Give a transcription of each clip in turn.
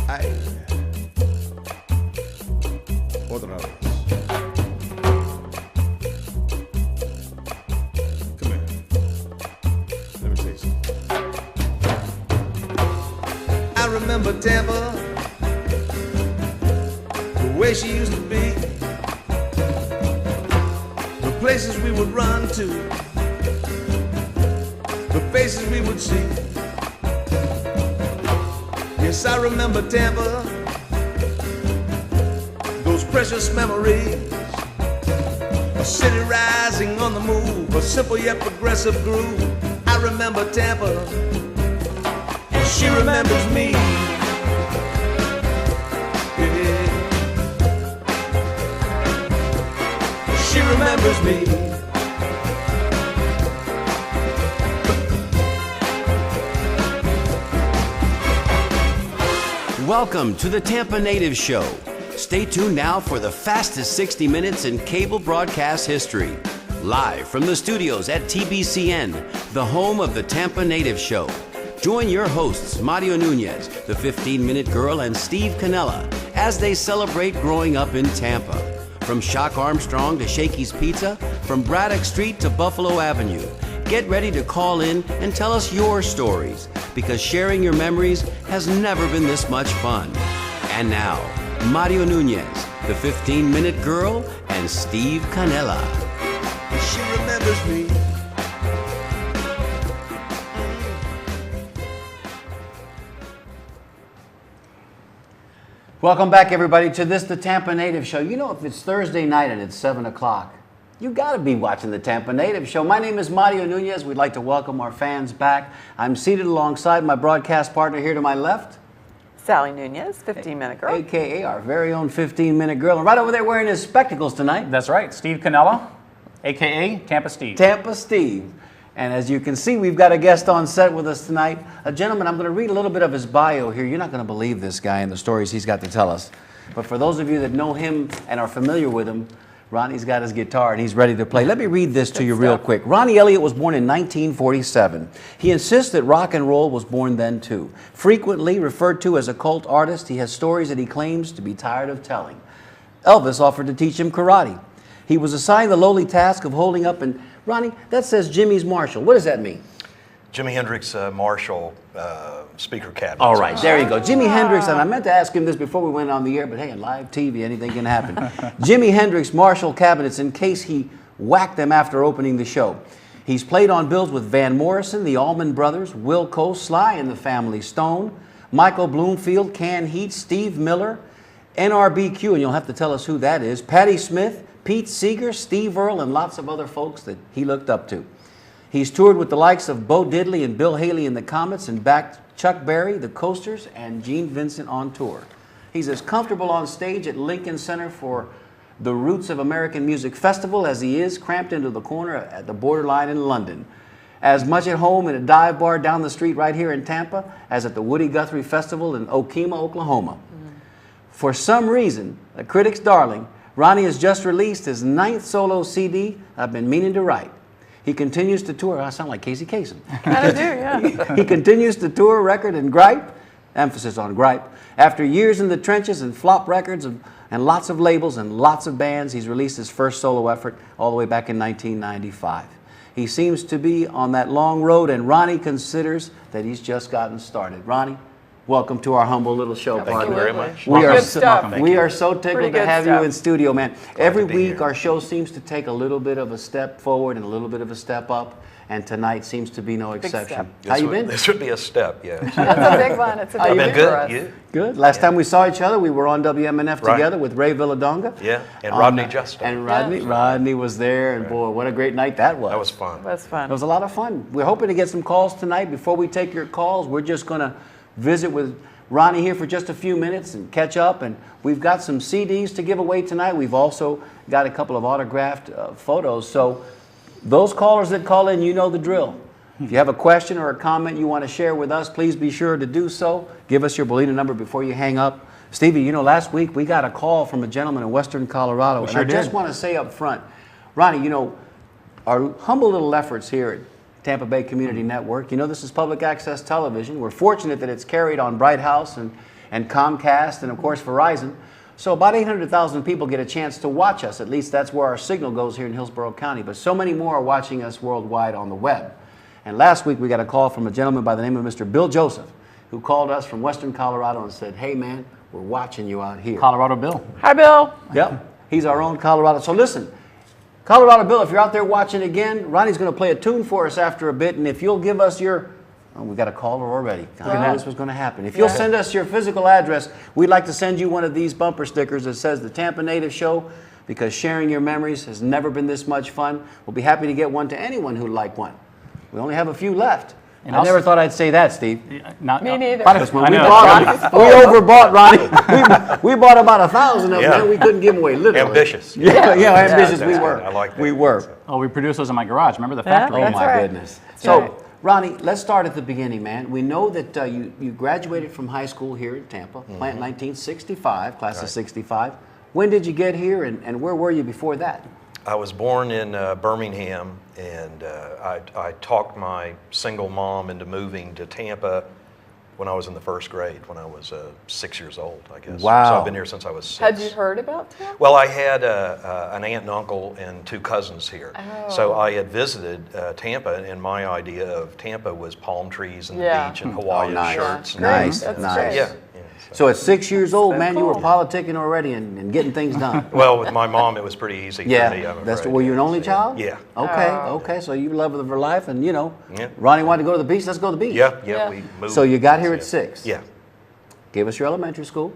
Ay. Otra vez. Come here. Let me tell you something. I remember Tampa, the way she used to be, the places we would run to, the faces we would see. Yes, I remember Tampa, those precious memories, a city rising on the move, a simple yet progressive groove. I remember Tampa, and she remembers me. Yeah. She remembers me. Welcome to the Tampa Native Show. Stay tuned now for the fastest 60 minutes in cable broadcast history. Live from the studios at TBCN, the home of the Tampa Native Show. Join your hosts, Mario Nunez, the 15-Minute Girl, and Steve Canella, as they celebrate growing up in Tampa. From Shock Armstrong to Shakey's Pizza, from Braddock Street to Buffalo Avenue. Get ready to call in and tell us your stories, because sharing your memories has never been this much fun. And now, Mario Nunez, the 15-Minute Girl, and Steve Canella. She remembers me. Welcome back, everybody, to this, the Tampa Native Show. You know, if it's Thursday night and it's 7 o'clock, you got to be watching the Tampa Native Show. My name is Mario Nunez. We'd like to welcome our fans back. I'm seated alongside my broadcast partner here to my left, Sally Nunez, 15-Minute Girl. a.k.a. our very own 15-Minute Girl. And right over there wearing his spectacles tonight. That's right, Steve Canella, a.k.a. Tampa Steve. Tampa Steve. And as you can see, we've got a guest on set with us tonight. A gentleman, I'm going to read a little bit of his bio here. You're not going to believe this guy and the stories he's got to tell us. But for those of you that know him and are familiar with him, Ronnie's got his guitar and he's ready to play. Let me read this to you real quick. Ronny Elliott was born in 1947. He insists that rock and roll was born then too. Frequently referred to as a cult artist, he has stories that he claims to be tired of telling. Elvis offered to teach him karate. He was assigned the lowly task of holding up, and Ronnie, that says Jimmy's Marshall. What does that mean? Jimi Hendrix Marshall speaker cabinet. All right, there you go. Jimi Hendrix, and I meant to ask him this before we went on the air, but hey, in live TV, anything can happen. Jimi Hendrix Marshall cabinets in case he whacked them after opening the show. He's played on bills with Van Morrison, the Allman Brothers, Wilco, Sly and the Family Stone, Michael Bloomfield, Can Heat, Steve Miller, NRBQ, and you'll have to tell us who that is, Patti Smith, Pete Seeger, Steve Earle, and lots of other folks that he looked up to. He's toured with the likes of Bo Diddley and Bill Haley in the Comets and backed Chuck Berry, the Coasters, and Gene Vincent on tour. He's as comfortable on stage at Lincoln Center for the Roots of American Music Festival as he is cramped into the corner at the Borderline in London. As much at home in a dive bar down the street right here in Tampa as at the Woody Guthrie Festival in Okemah, Oklahoma. For some reason, a critic's darling, Ronnie has just released his 9th solo CD, I've Been Meaning to Write. He continues to tour. I sound like Casey Kasem. Kind of do, yeah. He continues to tour, record, and gripe, emphasis on gripe. After years in the trenches and flop records and lots of labels and lots of bands, he's released his first solo effort all the way back in 1995. He seems to be on that long road, and Ronnie considers that he's just gotten started. Ronnie, welcome to our humble little show, partner. Thank you very much. We are so tickled to have you in studio, man. Every week here. our show seems to take a little bit of a step forward and a little bit of a step up, and tonight seems to be no exception. step. How you been? This would be a step, yeah. That's a big one. It's a How you big been? one for us. You? Good. Last time we saw each other, we were on WMNF Right. together with Ray Villadonga. Yeah, and Rodney Justo. And Rodney was there, and boy, what a great night that was. That was fun. It was fun. It was a lot of fun. We're hoping to get some calls tonight. Before we take your calls, we're just going to visit with Ronnie here for just a few minutes and catch up. And we've got some CDs to give away tonight. We've also got a couple of autographed photos. So those callers that call in, you know the drill. If you have a question or a comment you want to share with us, please be sure to do so. Give us your Bolita number before you hang up. Stevie, you know, last week we got a call from a gentleman in Western Colorado. And I just want to say up front, Ronnie, you know, our humble little efforts here at Tampa Bay Community Network. You know, this is public access television. We're fortunate that it's carried on Bright House and Comcast and, of course, Verizon. So about 800,000 people get a chance to watch us. At least that's where our signal goes here in Hillsborough County. But so many more are watching us worldwide on the web. And last week we got a call from a gentleman by the name of Mr. Bill Joseph, who called us from Western Colorado and said, hey, man, we're watching you out here. Colorado Bill. Hi, Bill. Yep, he's our own Colorado. So listen, Colorado Bill, if you're out there watching again, Ronnie's going to play a tune for us after a bit, and if you'll give us your, oh, we got a caller already. I knew this was going to happen. If you'll send us your physical address, we'd like to send you one of these bumper stickers that says the Tampa Native Show, because sharing your memories has never been this much fun. We'll be happy to get one to anyone who'd like one. We only have a few left. And I never thought I'd say that, Steve. Me neither. Because when I we know. bought them, we overbought, Ronnie. We bought about 1,000 of them, and we couldn't give them away, literally. Ambitious. Yeah, ambitious we were. I like that. We were. Oh, we produced those in my garage. Remember the factory? Oh, That's my right. goodness. That's So, right. Ronnie, let's start at the beginning, man. We know that you graduated from high school here in Tampa, plant 1965, class of 65. When did you get here, and where were you before that? I was born in Birmingham, and I talked my single mom into moving to Tampa when I was in the first grade, when I was 6 years old, I guess. Wow. So I've been here since I was 6. Had you heard about Tampa? Well, I had an aunt and uncle and 2 cousins here. So I had visited Tampa, and my idea of Tampa was palm trees and the beach and Hawaiian nice. shirts. And Nice, That's nice. great. Yeah. So at 6 years old, So man, you were cool. politicking already and getting things done. Well, with my mom, it was pretty easy for me. I'm That's afraid. were you an only child? Yeah. Okay, Oh. okay. So you love of her life, and you know, Yeah. Ronnie wanted to go to the beach. Let's go to the beach. Yeah, Yeah. we moved. So you got here at Yeah. 6. Yeah. Give us your elementary school.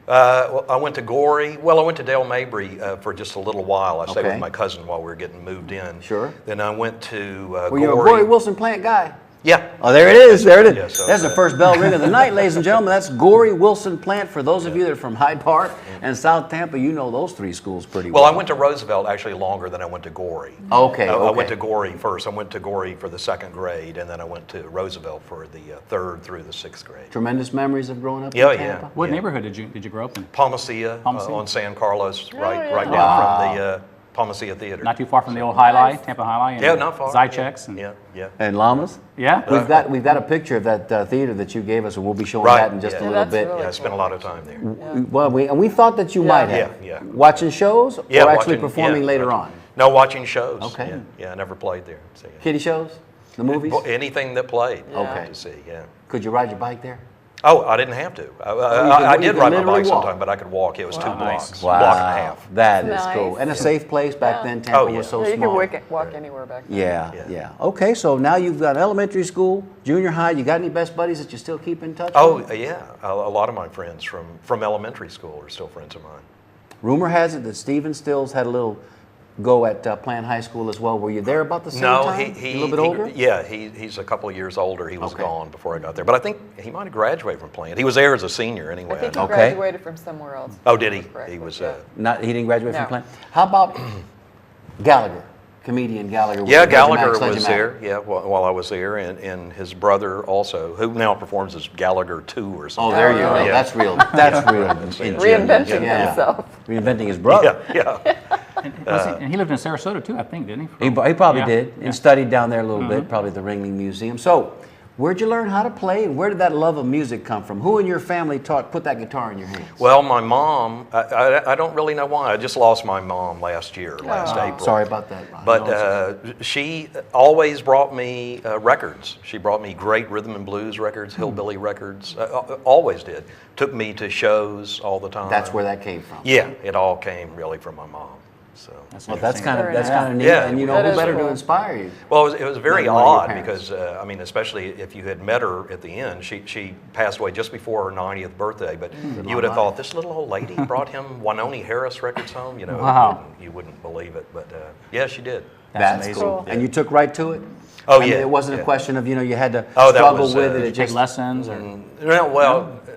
Well, I went to Gorey. Well, I went to Dale Mabry for just a little while. I stayed Okay. with my cousin while we were getting moved in. Sure. Then I went to Were Gorey. you a Gorey Wilson plant guy? Yeah. Oh, there it is. There it is. Yeah, so, That's the first bell ring of the night, ladies and gentlemen. That's Gorey Wilson Plant. For those of you that are from Hyde Park and South Tampa, you know those 3 schools pretty well. Well, I went to Roosevelt actually longer than I went to Gorey. Okay, I okay. went to Gorey first. I went to Gorey for the 2nd grade, and then I went to Roosevelt for the 3rd through the 6th grade. Tremendous memories of growing up Yeah, in yeah. Tampa. What neighborhood did you grow up in? Palmacia, Palmacia? on San Carlos, right yeah. right down from the Palmacia Theater. Not too far from the old High Line, Tampa High Line. Yeah, not far. Zycheks. And, Yeah, yeah. And llamas? Yeah? We've got a picture of that theater that you gave us, and we'll be showing Right, that in just yeah. a Yeah, little that's bit. really Yeah, I spent a lot of time there. Well, we thought that you might have. Yeah, yeah. Watching shows or Yeah, actually watching- performing yeah, later watching- on? No, watching shows. Okay. Yeah, I never played there. So, yeah. Kiddie shows? The movies? Well, anything that played. Okay. To see, yeah. Could you ride your bike there? Oh, I didn't have to. I you did could ride my literally bike walk. sometime, but I could walk. It was 2 nice. blocks, block and a half. That is Nice. cool. And a safe place back then. Tampa Oh, yeah. was so Yeah, you small. can walk anywhere back then. Yeah, Yeah. yeah. Okay, so now you've got elementary school, junior high. You got any best buddies that you still keep in touch Oh, with? yeah. A lot of my friends from elementary school are still friends of mine. Rumor has it that Stephen Stills had a little go at Plant High School as well. Were you there about the same No, time? he a little bit older? Yeah, he's a couple of years older. He was Okay. gone before I got there, but I think he might have graduated from Plant. He was there as a senior anyway. I think he know. Okay. graduated from somewhere else. Oh, did he? Correctly, He was. yeah. Not, he didn't graduate from No. Plant. How about Gallagher, comedian Gallagher? Yeah, Legendmatic, Gallagher was Legendmatic. there. Yeah, while I was there, and his brother also, who now performs as Gallagher 2 or Oh, something. there you go. Yeah. That's real. That's real. Reinventing Yeah. himself. Reinventing his brother. Yeah, yeah. And he lived in Sarasota too, I think, didn't he? He probably Yeah. did, and studied down there a little bit, probably at the Ringling Museum. So, where'd you learn how to play, and where did that love of music come from? Who in your family put that guitar in your hands? Well, my mom, I don't really know why. I just lost my mom last April. Sorry about that, Ron. But she always brought me records. She brought me great rhythm and blues records, hillbilly records. Always did. Took me to shows all the time. That's where that came from. Yeah, it all came really from my mom. So. Well, that's kind Very of nice. neat, Yeah. and you know That who is better to cool. inspire you? Well, it was very Than one of your odd parents. because, I mean, especially if you had met her at the end, she passed away just before her 90th birthday, but you would have thought, this little old lady brought him Winoni Harris records home? You know, Wow. you wouldn't believe it, but yeah, she did. That's amazing. cool. And you took right to it? Oh, I mean, yeah, it wasn't a yeah. question of, you had to Oh, that struggle was, with it. did It Did you take just lessons or?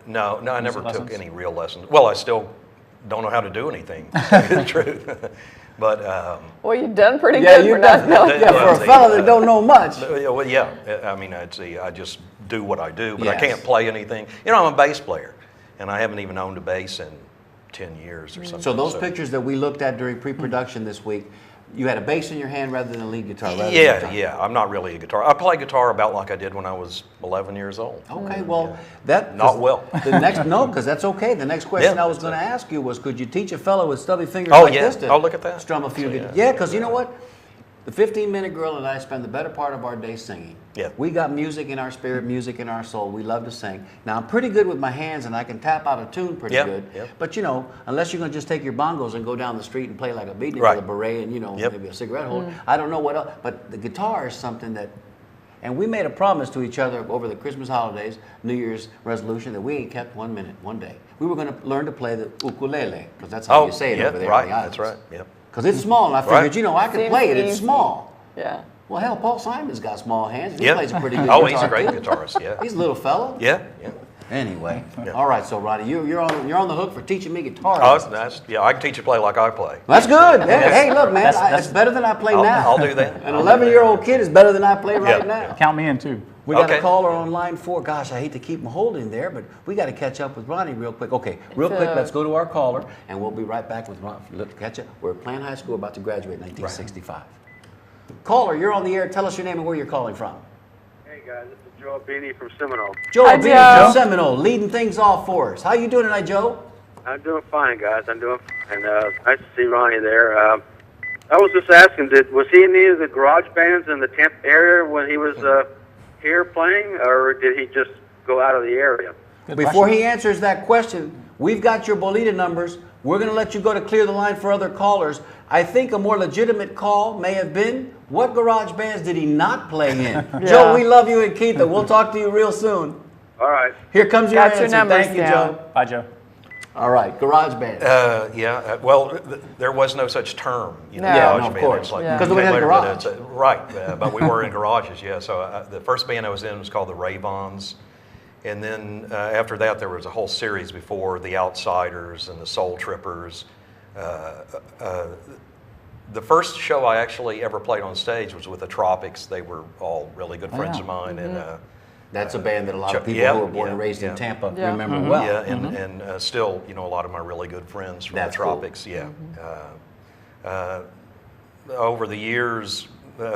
No, I never took lessons? any real lessons. Well, I still don't know how to do anything, to tell you the truth. But, Well, you've done pretty Yeah, good you for not knowing. Yeah, for a fellow that don't know much. well, yeah, I mean, I just do what I do, but I Yes. can't play anything. You know, I'm a bass player, and I haven't even owned a bass in 10 years or something. So those pictures that we looked at during pre-production this week, You had a bass in your hand rather than a lead guitar. Rather than Yeah, guitar. yeah. I'm not really a guitar. I play guitar about like I did when I was 11 years old. Okay, well, that Not well. The next no, because that's okay. The next question Yeah, I was going to ask you was, could you teach a fellow with stubby fingers Oh, like yeah. this to Oh, look at that. strum a few? So, Yeah, because you know what? The 15-minute girl and I spend the better part of our day singing. Yeah. We got music in our spirit, music in our soul. We love to sing. Now, I'm pretty good with my hands, and I can tap out a tune pretty Yeah, good. yeah. But, you know, unless you're going to just take your bongos and go down the street and play like a beatnik Right. with a beret and, you know, Yep. maybe a cigarette holder, I don't know what else. But the guitar is something that... And we made a promise to each other over the Christmas holidays, New Year's resolution, that we ain't kept 1 minute, one day. We were going to learn to play the ukulele, because that's how you say it yeah, over there right. in the islands. That's right. Yep. Because it's small, and I figured, Right. you know, I could Seems play it. It's easy. small. Yeah. Well, hell, Paul Simon's got small hands. He Yeah. plays a pretty good Oh, guitar, he's a great too. guitarist. Yeah. He's a little fella. Yeah. Yeah. Anyway, Yeah. all right. So, Ronny, you're on the hook for teaching me guitar. Oh, lessons. yeah. I can teach you to play like I play. That's good. Hey, look, man, That's- it's better than I play I'll- now. I'll do that. An I'll do 11-year-old kid is better than I play right Yeah. now. Count me in too. We got Okay. a caller on line 4. Gosh, I hate to keep him holding there, but we got to catch up with Ronny real quick. Okay, real quick, let's go to our caller, and we'll be right back with Ronny. Let's catch up. We're at Plant High School, about to graduate in 1965. Caller, you're on the air. Tell us your name and where you're calling from. Hey guys, this is Joe Beanie from Seminole. Joe Hi, B. Joe. from Seminole, leading things off for us. How you doing tonight, Joe? I'm doing fine, guys. I'm doing fine. Nice to see Ronnie there. I was just asking, was he in any of the garage bands in the Tampa area when he was here playing, or did he just go out of the area? Before he answers that question, we've got your Bolita numbers. We're going to let you go to clear the line for other callers. I think a more legitimate call may have been, what garage bands did he not play in? Joe, we love you and Keith. We'll talk to you real soon. All right. Here comes your Got answer. your numbers Thank you, down. Joe. Bye, Joe. All right, garage band. Yeah. Well, there was no such term. You know, No. Yeah, garage no, of band. course. It was like, Yeah. 'Cause nobody had a later, garage. but right. But we were in garages. Yeah. So the first band I was in was called the Ravons. And then after that, there was a whole series before the Outsiders and the Soul Trippers. The first show I actually ever played on stage was with the Tropics. They were all really good friends of mine. And That's a band that a lot of people yeah, who were born and yeah, raised in yeah. Tampa Yeah. remember well. yeah, and still, you know, a lot of my really good friends from That's the cool. Tropics. Yeah. Over the years,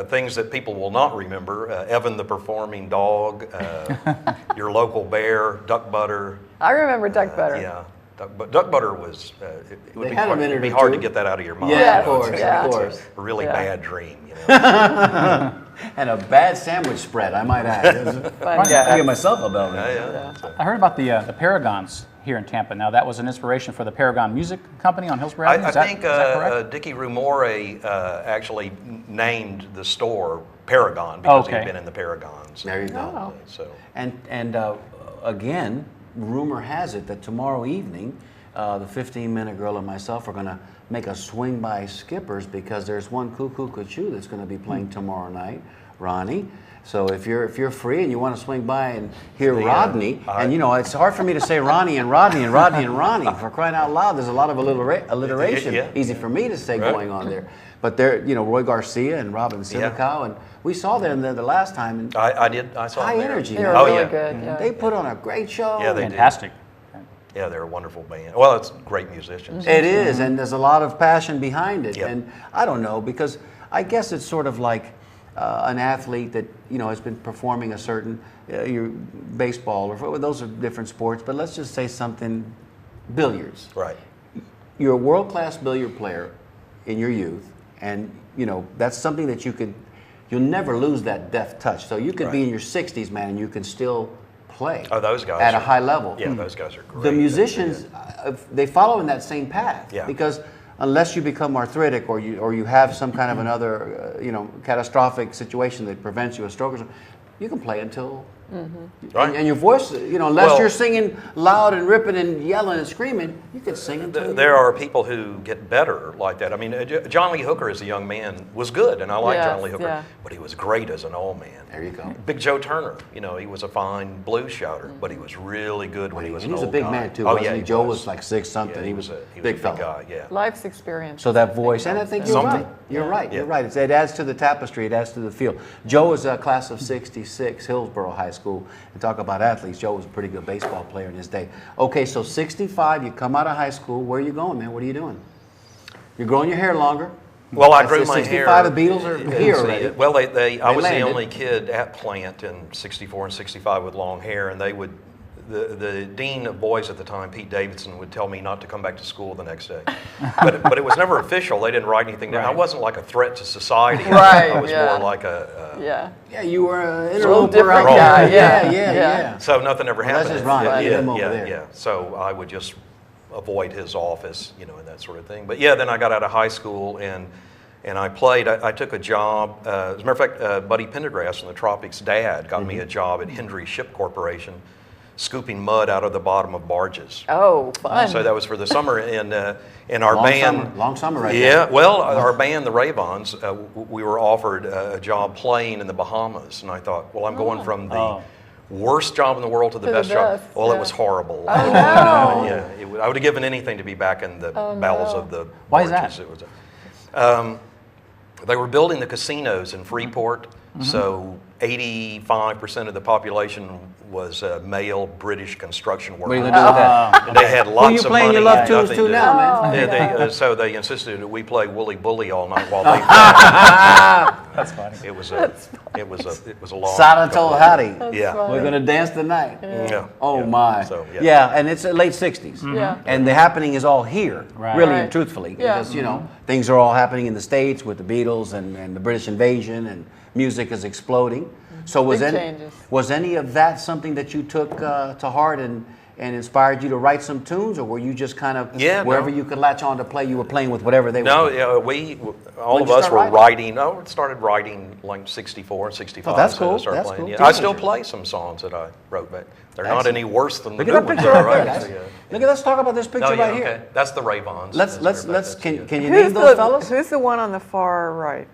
things that people will not remember: Evan the Performing Dog, your local bear, Duck Butter. I remember Duck Butter. Yeah. Duck Butter was, it would They be had a hard, minute it'd be or hard two. to get that out of your mind. Yeah, of you know, course, it's of a course. really Yeah. bad dream, you know. And a bad sandwich spread, I might add. Fun I guy. give myself a bell. Yeah. I heard about the Paragons here in Tampa. Now, that was an inspiration for the Paragon Music Company on Hillsborough Avenue. I Is that think correct? Dickie Rumore actually named the store Paragon because Okay. he'd been in the Paragons. There you go. Oh. So And again, rumor has it that tomorrow evening, the 15-minute girl and myself are going to make a swing by Skippers because there's one Cuckoo Cuckoo that's going to be playing tomorrow night, Ronny. So if you're free and you want to swing by and hear Rodney, and you know it's hard for me to say Ronny and Rodney and Rodney and Ronny for crying out loud. There's a lot of alliteration. Yeah. Easy for me to say Right. going on there. But there, you know, Roy Garcia and Robin Silicow, and we saw them there the last time. And I saw high them there. energy. They were Oh, really yeah. good. Yeah. They put on a great show. Yeah, they did. Fantastic. Yeah, they're a wonderful band. Well, it's great musicians. It is, and there's a lot of passion behind it. Yep. And I don't know, because I guess it's sort of like an athlete that, you know, has been performing a certain your baseball, or those are different sports, but let's just say something, billiards. Right. You're a world-class billiard player in your youth, and, you know, that's something that you'll never lose that deft touch. So you could be Right. in your 60s, man, and you can still play Oh, those guys at a are- high level. Yeah, those guys are great. The musicians, they follow in that same path. Yeah. Because unless you become arthritic or you have some kind of another, you know, catastrophic situation that prevents you a stroke or something, you can play until. Right. And your voice, you know, unless Well- you're singing loud and ripping and yelling and screaming, you can sing until. There are people who get better like that. I mean, John Lee Hooker as a young man was good, and I like Yes, John Lee Hooker, yeah. but he was great as an old man. There you go. Big Joe Turner, you know, he was a fine blues shouter, but he was really good when he was And an he was a old big guy. man too, Oh, wasn't yeah, he? Joe was like 6'something. Yeah, he was a a big fella. guy. Yeah. Life's experience. So that voice, and I think you're Something. right. You're right. Yeah. You're right. It adds to the tapestry. It adds to the feel. Joe was a class of '66, Hillsborough High School. And talk about athletes. Joe was a pretty good baseball player in his day. Okay, so '65, you come out of high school. Where are you going, man? What are you doing? You're growing your hair longer. Well, I That's grew the my 65, hair. the Beatles are here See, already. Well, I was landed. the only kid at Plant in '64 and '65 with long hair, and they would. The dean of boys at the time, Pete Davidson, would tell me not to come back to school the next day. But it was never official. They didn't write anything down. I wasn't like a threat to society. Right, I was yeah. more like a. Yeah. Yeah, you were an a little interloper different out guy, there. yeah. Yeah. So nothing ever Well, that's happened. just Ronny. Leave Yeah, him over yeah, there. yeah. So I would just avoid his office, and that sort of thing. But yeah, then I got out of high school and I played. I took a job. As a matter of fact, Buddy Pendergrass from the Tropics' dad got me a job at Hendry Ship Corporation, scooping mud out of the bottom of barges. Oh, fun. So that was for the summer, and our Long band. summer, long summer right Yeah, there. well, our band, the Ravons, we were offered a job playing in the Bahamas, and I thought, well, I'm going from the worst job in the world to the To the best job. best, Well, it yeah. was horrible. Oh, no. Yeah, I would have given anything to be back in the bowels of the Why is barges. that? It was they were building the casinos in Freeport, so 85% of the population was male British construction What are you workers. going to do with that? And they had lots Who you of playing money. your love and tunes nothing to do. now, man? Yeah, so they insisted that we play Wooly Bully all night while they. That's funny. It was a long. Sada told couple of- Hattie, Yeah. we're going to dance tonight. Yeah. Oh, yeah. my. So, yeah. And it's the late 60s. Yeah. And the happening is all here, Right. really Right. and truthfully. Yeah. Because, things are all happening in the States with the Beatles and the British invasion, and music is exploding. So Big changes. was any of that something that you took to heart and inspired you to write some tunes, or were you just kind of wherever you could latch on to play, you were playing with whatever they were No, playing? yeah, all When'd of you us start were writing. Oh, it started writing like 64, 65. Oh, that's so cool. I started That's playing. cool. Yeah, I still Teenager. play some songs that I wrote, but they're Excellent. not any worse than Look the at new that ones picture that I right there, write. guys. So, yeah. Look at, let's talk about this picture Oh, yeah, right here. okay. That's the Ravons. Let's That's can yeah. you name those fellas? Who's the one on the far right?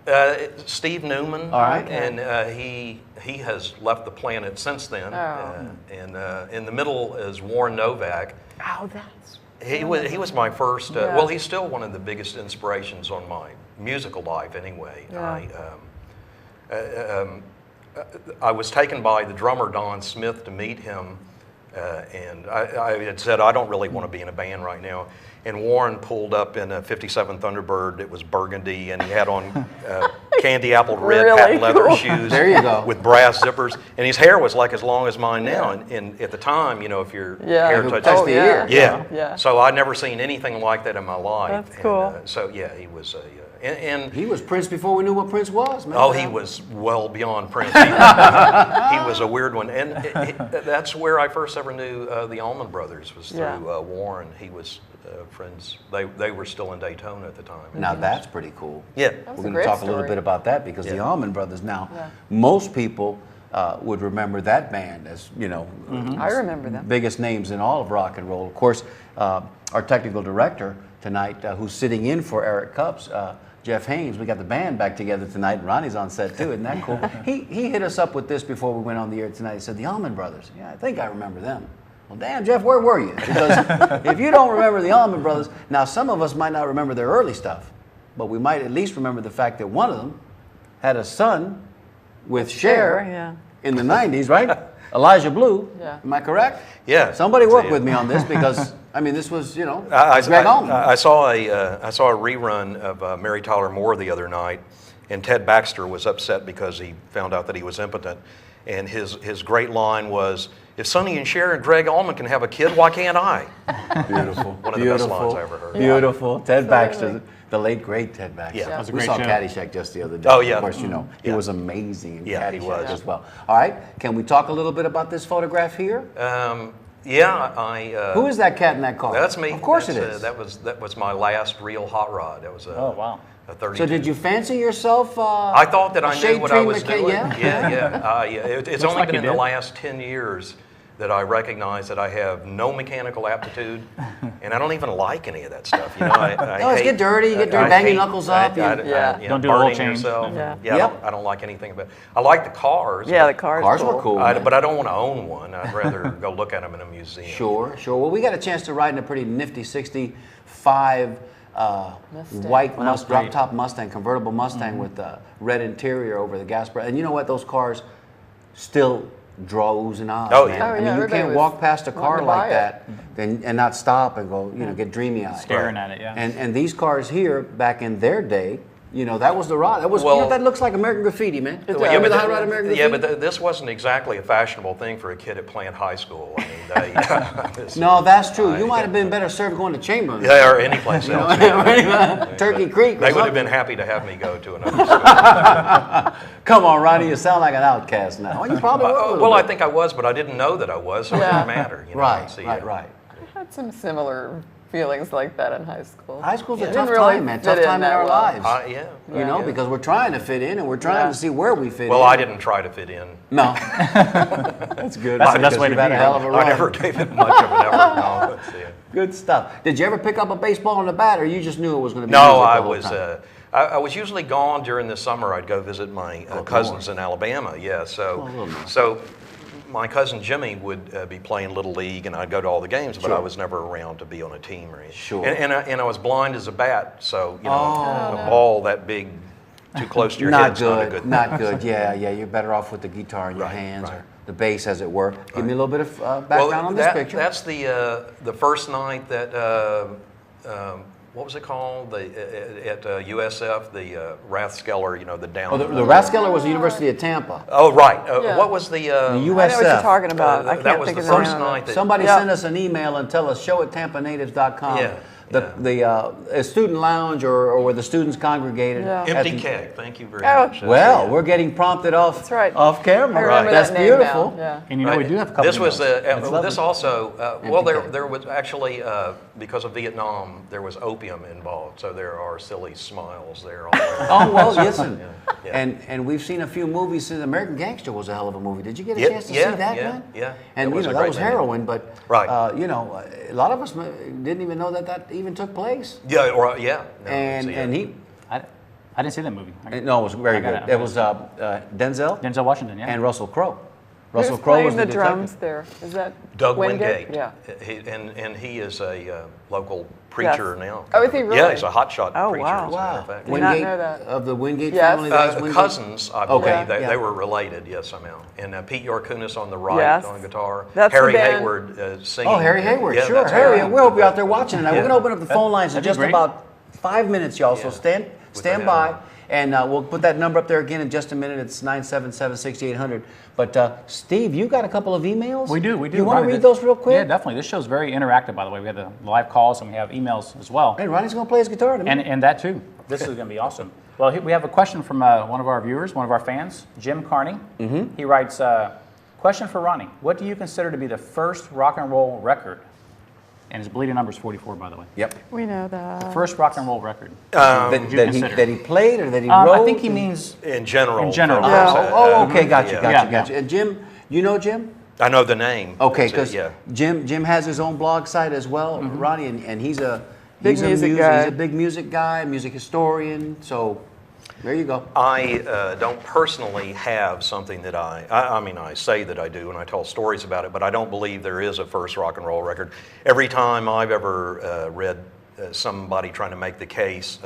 Steve Newman. All right. And he has left the planet since then. Oh. And in the middle is Warren Novak. Oh, that's. He was my first. Yeah. Well, he's still one of the biggest inspirations on my musical life. Anyway, Yeah. I was taken by the drummer Don Smith to meet him, and I had said I don't really want to be in a band right now. And Warren pulled up in a '57 Thunderbird. It was burgundy, and he had on candy apple red Really patent leather cool. shoes. There you go. With brass zippers, and his hair was like as long as mine now. And at the time, if your Yeah. hair It touches touched the ear. yeah. Yeah. So I'd never seen anything like that in my life. That's And, cool. so yeah, he was and He was Prince before we knew what Prince was, man. oh, he was well beyond Prince. He was a weird one, and that's where I first ever knew the Allman Brothers was through Yeah. Warren. He was friends. They were still in Daytona at the time. Now that's pretty cool. Yeah. That's We're a going to great talk a little story. bit about that because the Yeah. Allman Brothers. Now, Yeah. most people would remember that band as I remember them. biggest names in all of rock and roll. Of course, our technical director tonight, who's sitting in for Eric Cups, Jeff Haynes. We got the band back together tonight. And Ronnie's on set too. Isn't that cool? he hit us up with this before we went on the air tonight. He said, "The Allman Brothers. Yeah, I think I remember them." Well, damn, Jeff, where were you? Because if you don't remember the Allman Brothers, now some of us might not remember their early stuff, but we might at least remember the fact that one of them had a son with Cher yeah. in the 90s, right? Elijah Blue. Yeah. Am I correct? Yeah. Somebody work Yeah. with me on this because, I mean, this was, I Greg Allman. I saw a rerun of Mary Tyler Moore the other night, and Ted Baxter was upset because he found out that he was impotent, and his great line was, "If Sonny and Cher and Greg Allman can have a kid, why can't I?" Beautiful. One of the best lines I ever heard. Beautiful. Ted Baxter, Absolutely. the late, great Ted Baxter. Yeah. That was a We great saw show. Caddyshack just the other day. Oh, yeah. Of course, he Yeah. was amazing in Yeah, he Caddyshack was. as well. All right, can we talk a little bit about this photograph here? Yeah, Who is that cat in that car? That's me. Of course That's, it is. that was my last real hot rod. That was Oh, wow. a 32. So did you fancy yourself? I thought that a I knew Shade what Tree I was McKay? doing. Yeah? It's Looks only like been you in the did. last 10 years that I recognize that I have no mechanical aptitude, and I don't even like any of that stuff. I Oh, it's hate- get dirty, you get dirty, I bang your hate- knuckles up, Yeah. Don't do a oil burning change. yourself. Yeah. Yep. I don't like anything about it. I like the cars. Yeah, the cars. Cars were cool. man. But I don't want to own one. I'd rather go look at them in a museum. Sure. Well, we got a chance to ride in a pretty nifty 65 Mustang. white Well, that's drop great. top Mustang, convertible Mustang with the red interior over the gas brake. And you know what? Those cars still draw oohs and ahs, Oh, man. yeah. Oh, I yeah, mean, you everybody can't was walk past a car wanting to buy like it. that and not stop and go, get dreamy eyed. Staring at it, yeah. And these cars here, back in their day, You know, that was the rock. That was. Well- you know, that looks like American Graffiti, man. It Remember does. the Hot Rod American yeah, Graffiti? but this wasn't exactly a fashionable thing for a kid at Plant High School. I mean, they, No, that's true. You might have been better served going to Chamberlain. Yeah, or any place else. Turkey Creek. Or They would have something. been happy to have me go to another school. Come on, Ronnie, you sound like an outcast now. Well, you probably were a little Well, I bit. think I was, but I didn't know that I was, so it Yeah. didn't matter. You know? Right, So, right, yeah. right. I had some similar feelings like that in high school. High school's a It tough didn't really time, man. fit Tough in time in that our well. lives. Yeah. You know, Yeah. because we're trying to fit in and we're trying Yeah. to see where we fit in. Well, I didn't try to fit in. No. That's good. That's the best because way to you've had be, a hell of a run. I never gave it much of an effort. No, but, yeah. Good stuff. Did you ever pick up a baseball and a bat, or you just knew it was going to be No, music the I whole was. time? I was usually gone during the summer. I'd go visit my cousins in Alabama. Yeah, so my cousin Jimmy would be playing Little League, and I'd go to all the games, but I was never around to be on a team or anything. Sure. And I was blind as a bat, so you know, a ball that big, too close to your Not head's not a good. good. Not good. Yeah, yeah. You're better off with the guitar in your Right, hands right. or the bass, as it were. Give me a little bit of Well, background on this picture. That's the first night that what was it called? At USF, the Rathskeller, you know, the down. Oh, the Rathskeller was the University of Tampa. Oh, right. Yeah. What was the? The I know what you're USF. talking about. I that can't was think the of the first name of it. night that. Somebody Yeah. send us an email and tell us show@tampanatives.com. Yeah, The student lounge or where the students congregated. Yeah. at Empty the- keg. Thank you very Oh. much. Well, we're getting prompted off. That's right. Off camera. I remember That's that name beautiful. now. Yeah. And you know, we do have a couple This was emails. this also. Well, Empty there keg. there was actually because of Vietnam, there was opium involved, so there are silly smiles there. Oh well, listen. Yeah. And we've seen a few movies. American Gangster was a hell of a movie. Did you get a Yeah, chance to yeah, see that, yeah, man? yeah. And It was you a know that great was movie. heroin, but Right. you know, a lot of us didn't even know that even took place. Yeah, right. Yeah. No, And see, and he I didn't see that movie. no, it was very I got good. it. It was Denzel Denzel Washington, yeah. and Russell Crowe. Who's Russell Crowe playing was the the detective. drums there? Is that Doug Wingate. Yeah. And he is a local preacher Yes. now. Oh, is he really? Yeah, he's a hotshot Oh, preacher. wow. As a matter Wow. of fact. Did not Wingate know that. of the Wingate Yes. family. that was Wingate? Cousins, I believe. Okay, They, yeah. they were related, yes, somehow. And Pete Yorkunis on the right Yes. on guitar. That's Harry the band. Hayward singing. Oh, Harry Hayward, Yeah, sure. that's Harry, right. we hope you're out there watching tonight. We're Yeah. going to open up the phone lines in that'd be just great. about 5 minutes, y'all. So Yeah. stand the by, hand. and we'll put that number up there again in just a minute. It's 977-6800. But Steve, you got a couple of emails? We do. You want to Ronnie, read those real quick? Yeah, definitely. This show's very interactive, by the way. We have the live calls and we have emails as well. Hey, Ronnie's going to play his guitar to me. And that too. This is going to be awesome. Well, we have a question from one of our viewers, one of our fans, Jim Carney. Mm-hmm. He writes, question for Ronnie. What do you consider to be the first rock and roll record? And his bleeding number is 44, by the way. Yep. We know that. First rock and roll record. That, you that consider? he played or that he wrote? I think he means In general. In general. for- Oh, okay, gotcha, yeah. gotcha, Yeah. gotcha. And Jim, you know Jim? I know the name. Okay, That's it, because Jim has his own blog site as well, Ronnie, and he's a Big music guy. He's a big music guy, music historian. So there you go. I don't personally have something that I mean, I say that I do and I tell stories about it, but I don't believe there is a first rock and roll record. Every time I've ever read somebody trying to make the case,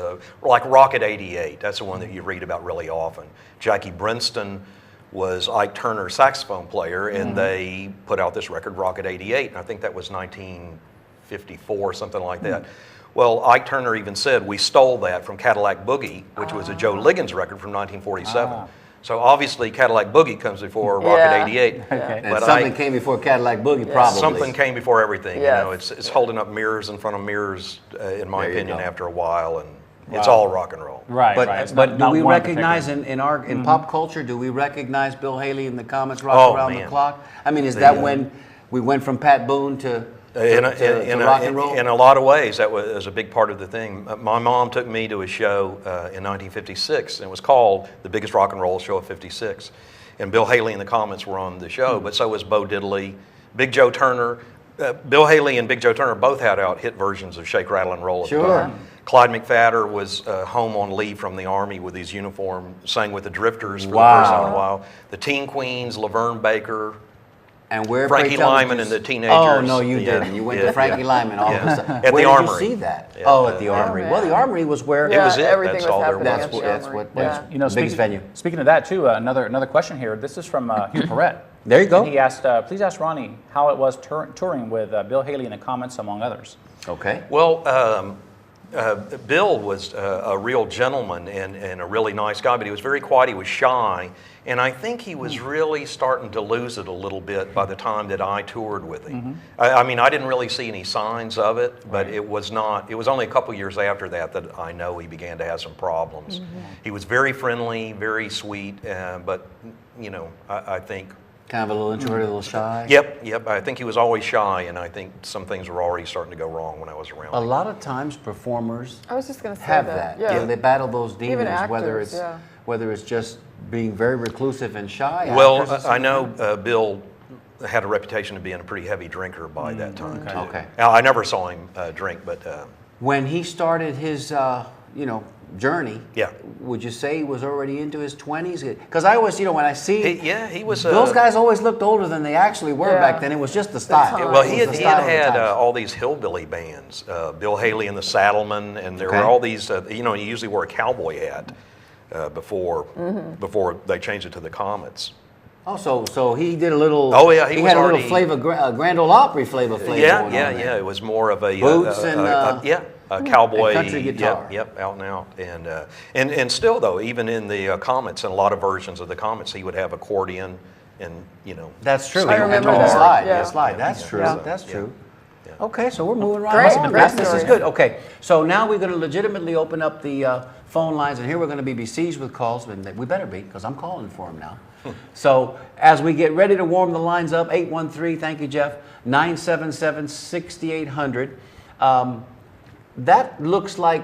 like Rocket 88, that's the one that you read about really often. Jackie Brinston was Ike Turner's saxophone player, and they put out this record, Rocket 88, and I think that was 1954, something like that. Well, Ike Turner even said, we stole that from Cadillac Boogie, which was a Joe Liggins record from 1947. So obviously Cadillac Boogie comes before Rocket Yeah. 88. Okay. And But something came before Cadillac Boogie, probably. Something came before everything. Yes. You know, it's holding up mirrors in front of mirrors, in my There you opinion, go. after a while, and it's Wow. all rock and roll. right. But, right. It's but not- do not we one recognize particular. in pop culture, do we recognize Bill Haley in the Comments Rock Oh, Around the man. Clock? I mean, is that when we went from Pat Boone to rock and roll? In a lot of ways, that was a big part of the thing. My mom took me to a show in 1956, and it was called The Biggest Rock and Roll Show of '56. And Bill Haley and the Comets were on the show, but so was Bo Diddley, Big Joe Turner. Bill Haley and Big Joe Turner both had out hit versions of Shake, Rattle, and Roll at the Sure. time. Clyde McPhatter was home on leave from the Army with his uniform, sang with the Drifters for the first time in a while. The Teen Queens, Laverne Baker, And where Frankie pray tell Lyman us- and the Teenagers. Oh no, you Yeah. didn't. You went Yeah, to Frankie yeah. Lyman all of Yeah. a sudden. At Where the did Armory. you see that? Yeah. Oh, at the Armory. man. Well, the Armory was where. Yeah, was it. everything That's was all there happening was. at the That's Armory. what- Yeah. You know, Biggest venue. Speaking of that too, another question here. This is from Hugh Perrette. There you go. And he asked, please ask Ronnie how it was touring with Bill Haley and the Comets, among others. Okay. Well, Bill was a real gentleman and a really nice guy, but he was very quiet. He was shy, and I think he was really starting to lose it a little bit by the time that I toured with him. I mean, I didn't really see any signs of it, but it was not. It was only a couple years after that that I know he began to have some problems. He was very friendly, very sweet, but you know, I think. Kind of a little introverted, a little shy. Yep. I think he was always shy, and I think some things were already starting to go wrong when I was around. A lot of times, performers I was just going to say have that. that. Yeah. They battle those demons, actors, whether it's just being very reclusive and shy. Well, actors or I know something. Bill had a reputation of being a pretty heavy drinker by that time. Too. Okay. Now, I never saw him drink, but When he started his, journey, yeah. would you say he was already into his 20s? Because I always, when I see he was. those guys always looked older than they actually were Yeah. back then. It was just the style. time. Well, It he was had the style of the had times. all these hillbilly bands, Bill Haley and the Saddlemen, and there Okay. were all these. He usually wore a cowboy hat before they changed it to the Comets. Oh, so he did a little. Oh, yeah, he he was had a little already- flavor, Grand Ole Opry flavor. Yeah, going on there. It was more of a Boots and, a cowboy, and country guitar. Yep, out and out, and still though, even in the Comets, and a lot of versions of the Comets, he would have accordion, and That's true. I And remember the that. slide, Yeah. the slide. That's true. Yeah. That's true. Yeah. Okay, so we're moving right Great, along. great This is story. good. Okay, so now we're going to legitimately open up the phone lines, and here we're going to be besieged with calls. And we better be, because I'm calling for them now. So as we get ready to warm the lines up, 813, thank you, Jeff, 977-6800. That looks like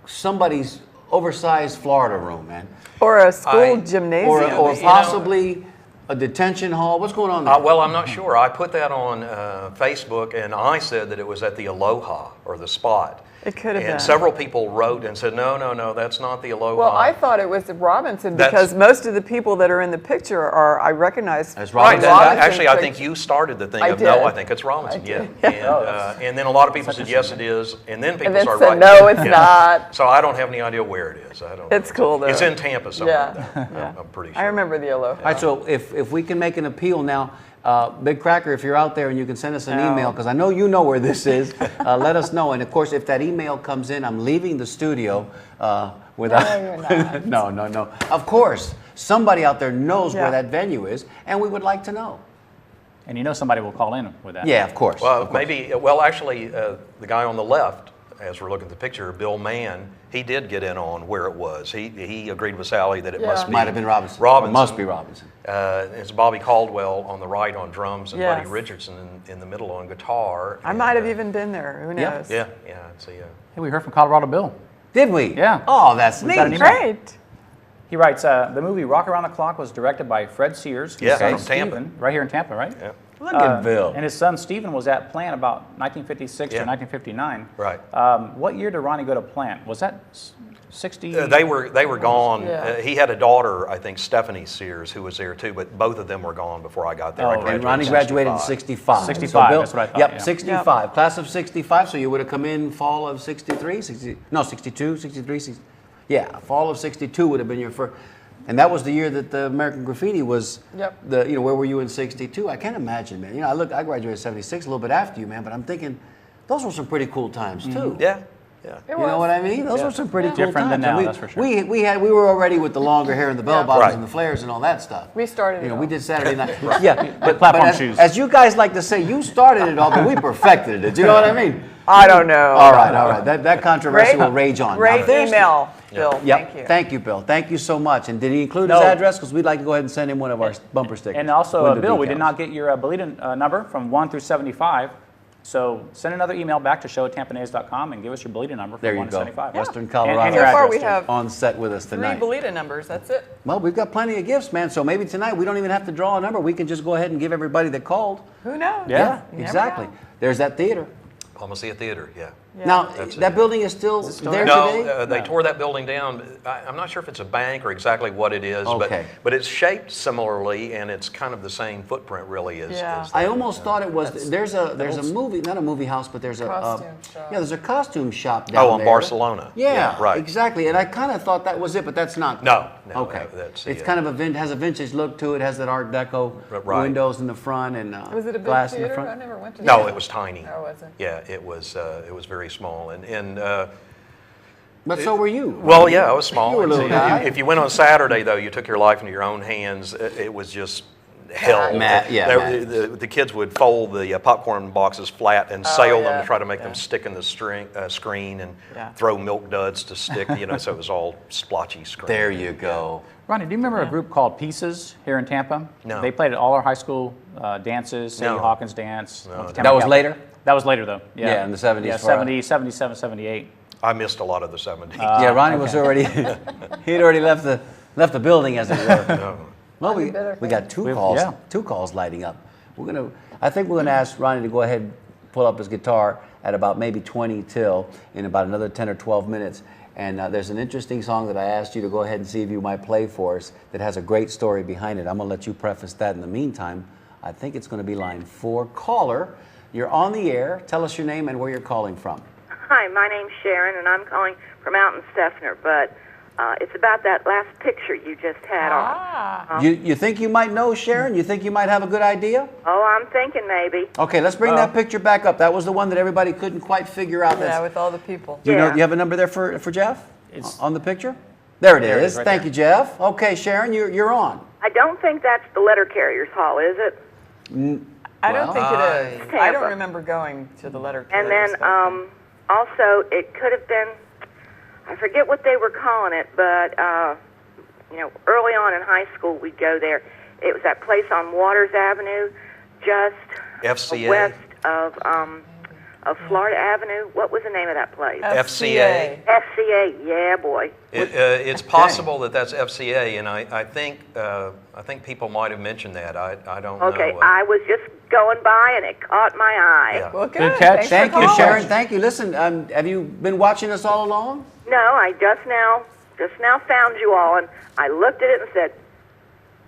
somebody's oversized Florida room, man. Or a school I- gymnasium. Or possibly a detention hall. What's going on there? Well, I'm not sure. I put that on Facebook, and I said that it was at the Aloha or the Spot. It could have And been. several people wrote and said, no, that's not the Aloha. Well, I thought it was Robinson That's- because most of the people that are in the picture I recognize. As Right. Robinson. Actually, I think you started the thing I of did. no, I think it's Robinson. I Yeah. did. And then a lot of people said yes, it is, and then people And then started said writing. no, it's not. So I don't have any idea where it is. I don't. It's know. cool, though. It's in Tampa somewhere. Yeah. though. I'm pretty sure. I remember the Aloha. All right, so if we can make an appeal now, Big Cracker, if you're out there and you can send us an email, because I know you know where this is, let us know. And of course, if that email comes in, I'm leaving the studio without. No, you're not. No. Of course, somebody out there knows Yeah. where that venue is, and we would like to know. And somebody will call in with that. Yeah, of course. Well, maybe. Well, actually, the guy on the left, as we're looking at the picture, Bill Mann, he did get in on where it was. He agreed with Sally that it must be Might have been Robinson. Robinson. Or must be Robinson. It's Bobby Caldwell on the right on drums and Yes. Buddy Richardson in the middle on guitar. I might have even been there. Who Yeah. knows? Yeah. It's a, Hey, we heard from Colorado Bill. Did we? Yeah. Oh, that's got an neat. email. Great. He writes, the movie Rock Around the Clock was directed by Fred Sears. whose Yeah, son from Tampa. Stephen- right here in Tampa, right? yeah. Look at Bill. And his son Stephen was at Plant about 1956 Yeah. to 1959. Right. What year did Ronnie go to Plant? Was that 60? They were gone. Yeah. He had a daughter, I think, Stephanie Sears, who was there too, but both of them were gone before I got there. Oh, I and graduated And Ronnie in graduated in 65. 65. 65, Bill, that's what I thought, Yep, yeah. 65. Class of 65, so you would have come in fall of 63? 62, 63, yeah, fall of 62 would have been your first. And that was the year that the American Graffiti was, Yep. where were you in 62? I can't imagine, man. I graduated in 76, a little bit after you, man, but I'm thinking, those were some pretty cool times, too. Yeah. It You know was. what I mean? Those Yeah. were some pretty cool Different times. than And now, that's for sure. We were already with the longer hair and the bell bottoms Right. and the flares and all that stuff. We started it We all. did Saturday night. Yeah, but Platform as, shoes. as you guys like to say, you started it all, but we perfected it. Do you know what I mean? I don't know. All right. That controversy will rage on. Great Now, there's- email, Bill. Yep. Thank you. Bill. Thank you so much. And did he include his No. address? Because we'd like to go ahead and send him one of our bumper stickers. And also, Window Bill, we decals. did not get your Bolita number from 1 through 75. So send another email back to show@tampanays.com and give us your Bolita number from There you 1 to go. 75. Western And Colorado. your So far, address, we too. have on set with us 3 tonight. Bolita numbers. That's it. Well, we've got plenty of gifts, man. So maybe tonight we don't even have to draw a number. We can just go ahead and give everybody that called. Who knows? Yeah. You never exactly. know. There's that theater. Palmacia Theater, yeah. Yeah. Now, That's that it. building is still there No, today? they tore that building down. I'm not sure if it's a bank or exactly what it is, Okay. but it's shaped similarly, and it's kind of the same footprint, really. Yeah. I almost thought it was. There's a movie, not a movie house, but there's a Costume shop. Yeah, there's a costume shop down Oh, on there. Barcelona. Yeah, right. exactly. And I kind of thought that was it, but that's not. No, Okay. that's It's the, kind of has a vintage look to it. Has that Art Deco Right. windows in the front and Was it a big glass in the theater? I front. never went to No, that. it was tiny. Oh, was it? Yeah, it was very small, and But so were you. Well, yeah, I was small. You were a little guy. If you went on Saturday, though, you took your life into your own hands. It was just hell. The kids would fold the popcorn boxes flat and sail them to try to make them stick in the screen and throw milk duds to stick, so it was all splotchy screen. There you go. Ronnie, do you remember a group called Pieces here in Tampa? No. They played at all our high school dances, Sadie Hawkins dance. No, that was later? That was later, though. Yeah, in the 70s. Yeah, 70, 77, 78. I missed a lot of the 70s. Yeah, Ronnie was already, he'd already left the building, as it were. Well, we got two calls lighting up. I think we're gonna ask Ronnie to go ahead and pull up his guitar at about maybe 20 till in about another 10 or 12 minutes. And there's an interesting song that I asked you to go ahead and see if you might play for us that has a great story behind it. I'm gonna let you preface that. In the meantime, I think it's gonna be line 4. Caller, you're on the air. Tell us your name and where you're calling from. Hi, my name's Sharon, and I'm calling from out in Steffner, but it's about that last picture you just had on. You think you might know, Sharon? You think you might have a good idea? Oh, I'm thinking maybe. Okay, let's bring that picture back up. That was the one that everybody couldn't quite figure out. Yeah, with all the people. Do you know? Do you have a number there for Jeff? It's on the picture. There it is. Right Thank there. you, Jeff. Okay, Sharon, you're on. I don't think that's the letter carrier's hall, is it? I don't think it is. I don't Tampa. remember going to the letter And carriers, then also, it could have been, I forget what they were calling it, but, early on in high school, we'd go there. It was that place on Waters Avenue, just FCA? west of Florida Avenue. What was the name of that place? FCA. FCA, yeah, boy. It's possible that that's FCA, and I think people might have mentioned that. I don't Okay, know. I was just going by and it caught my eye. Yeah. Well, good. Good catch. Thank for you, calling. Sharon. Thank you. Listen, have you been watching us all along? No, I just now found you all, and I looked at it and said,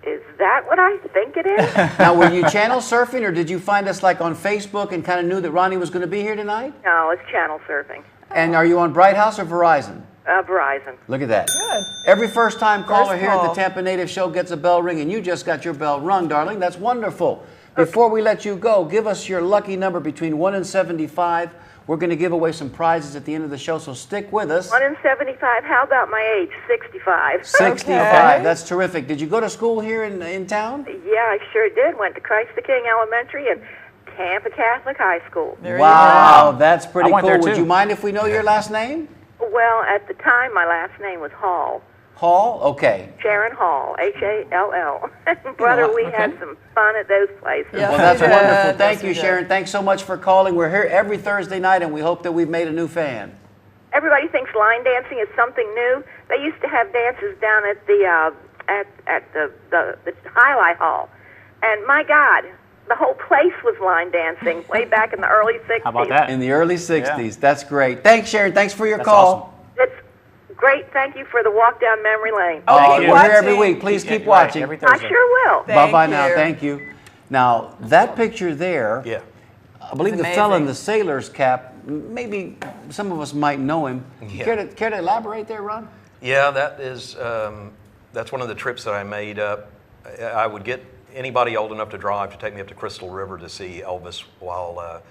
"Is that what I think it is?" Now, were you channel surfing, or did you find us like on Facebook and kind of knew that Ronnie was going to be here tonight? No, it's channel surfing. And are you on Bright House or Verizon? Verizon. Look at that. Good. Every first-time caller here at the call. Tampa Native Show gets a bell ring, and you just got your bell rung, darling. That's wonderful. Before we let you go, give us your lucky number between 1 and 75. We're going to give away some prizes at the end of the show, so stick with us. 1 in 75. How about my age? 65. 65. Okay. That's terrific. Did you go to school here in town? Yeah, I sure did. Went to Christ the King Elementary and Tampa Catholic High School. There you Wow, go. that's pretty I went cool. there, Would too. you mind if we know your last name? Well, at the time, my last name was Hall. Hall? Okay. Sharon Hall, Hall. Brother, we had some fun at those places. Yeah. Well, that's we did. wonderful. Thank Yes, you, we did. Sharon. Thanks so much for calling. We're here every Thursday night, and we hope that we've made a new fan. Everybody thinks line dancing is something new. They used to have dances down at the the Highlight Hall, and my God, the whole place was line dancing way back in the early 60s. How about that? In the early 60s. That's great. Thanks, Sharon. Thanks for your That's call. awesome. It's great. Thank you for the walk down memory lane. Oh, keep we're here every watching. week. Please keep Right, watching. every I Thursday. sure will. Thank Bye-bye now. you. Thank you. Now, that picture there, Yeah. I believe It's the fella in amazing. the sailor's cap, maybe some of us might know him. Yeah. Care to elaborate there, Ron? Yeah, that's one of the trips that I made up. I would get anybody old enough to drive to take me up to Crystal River to see Elvis while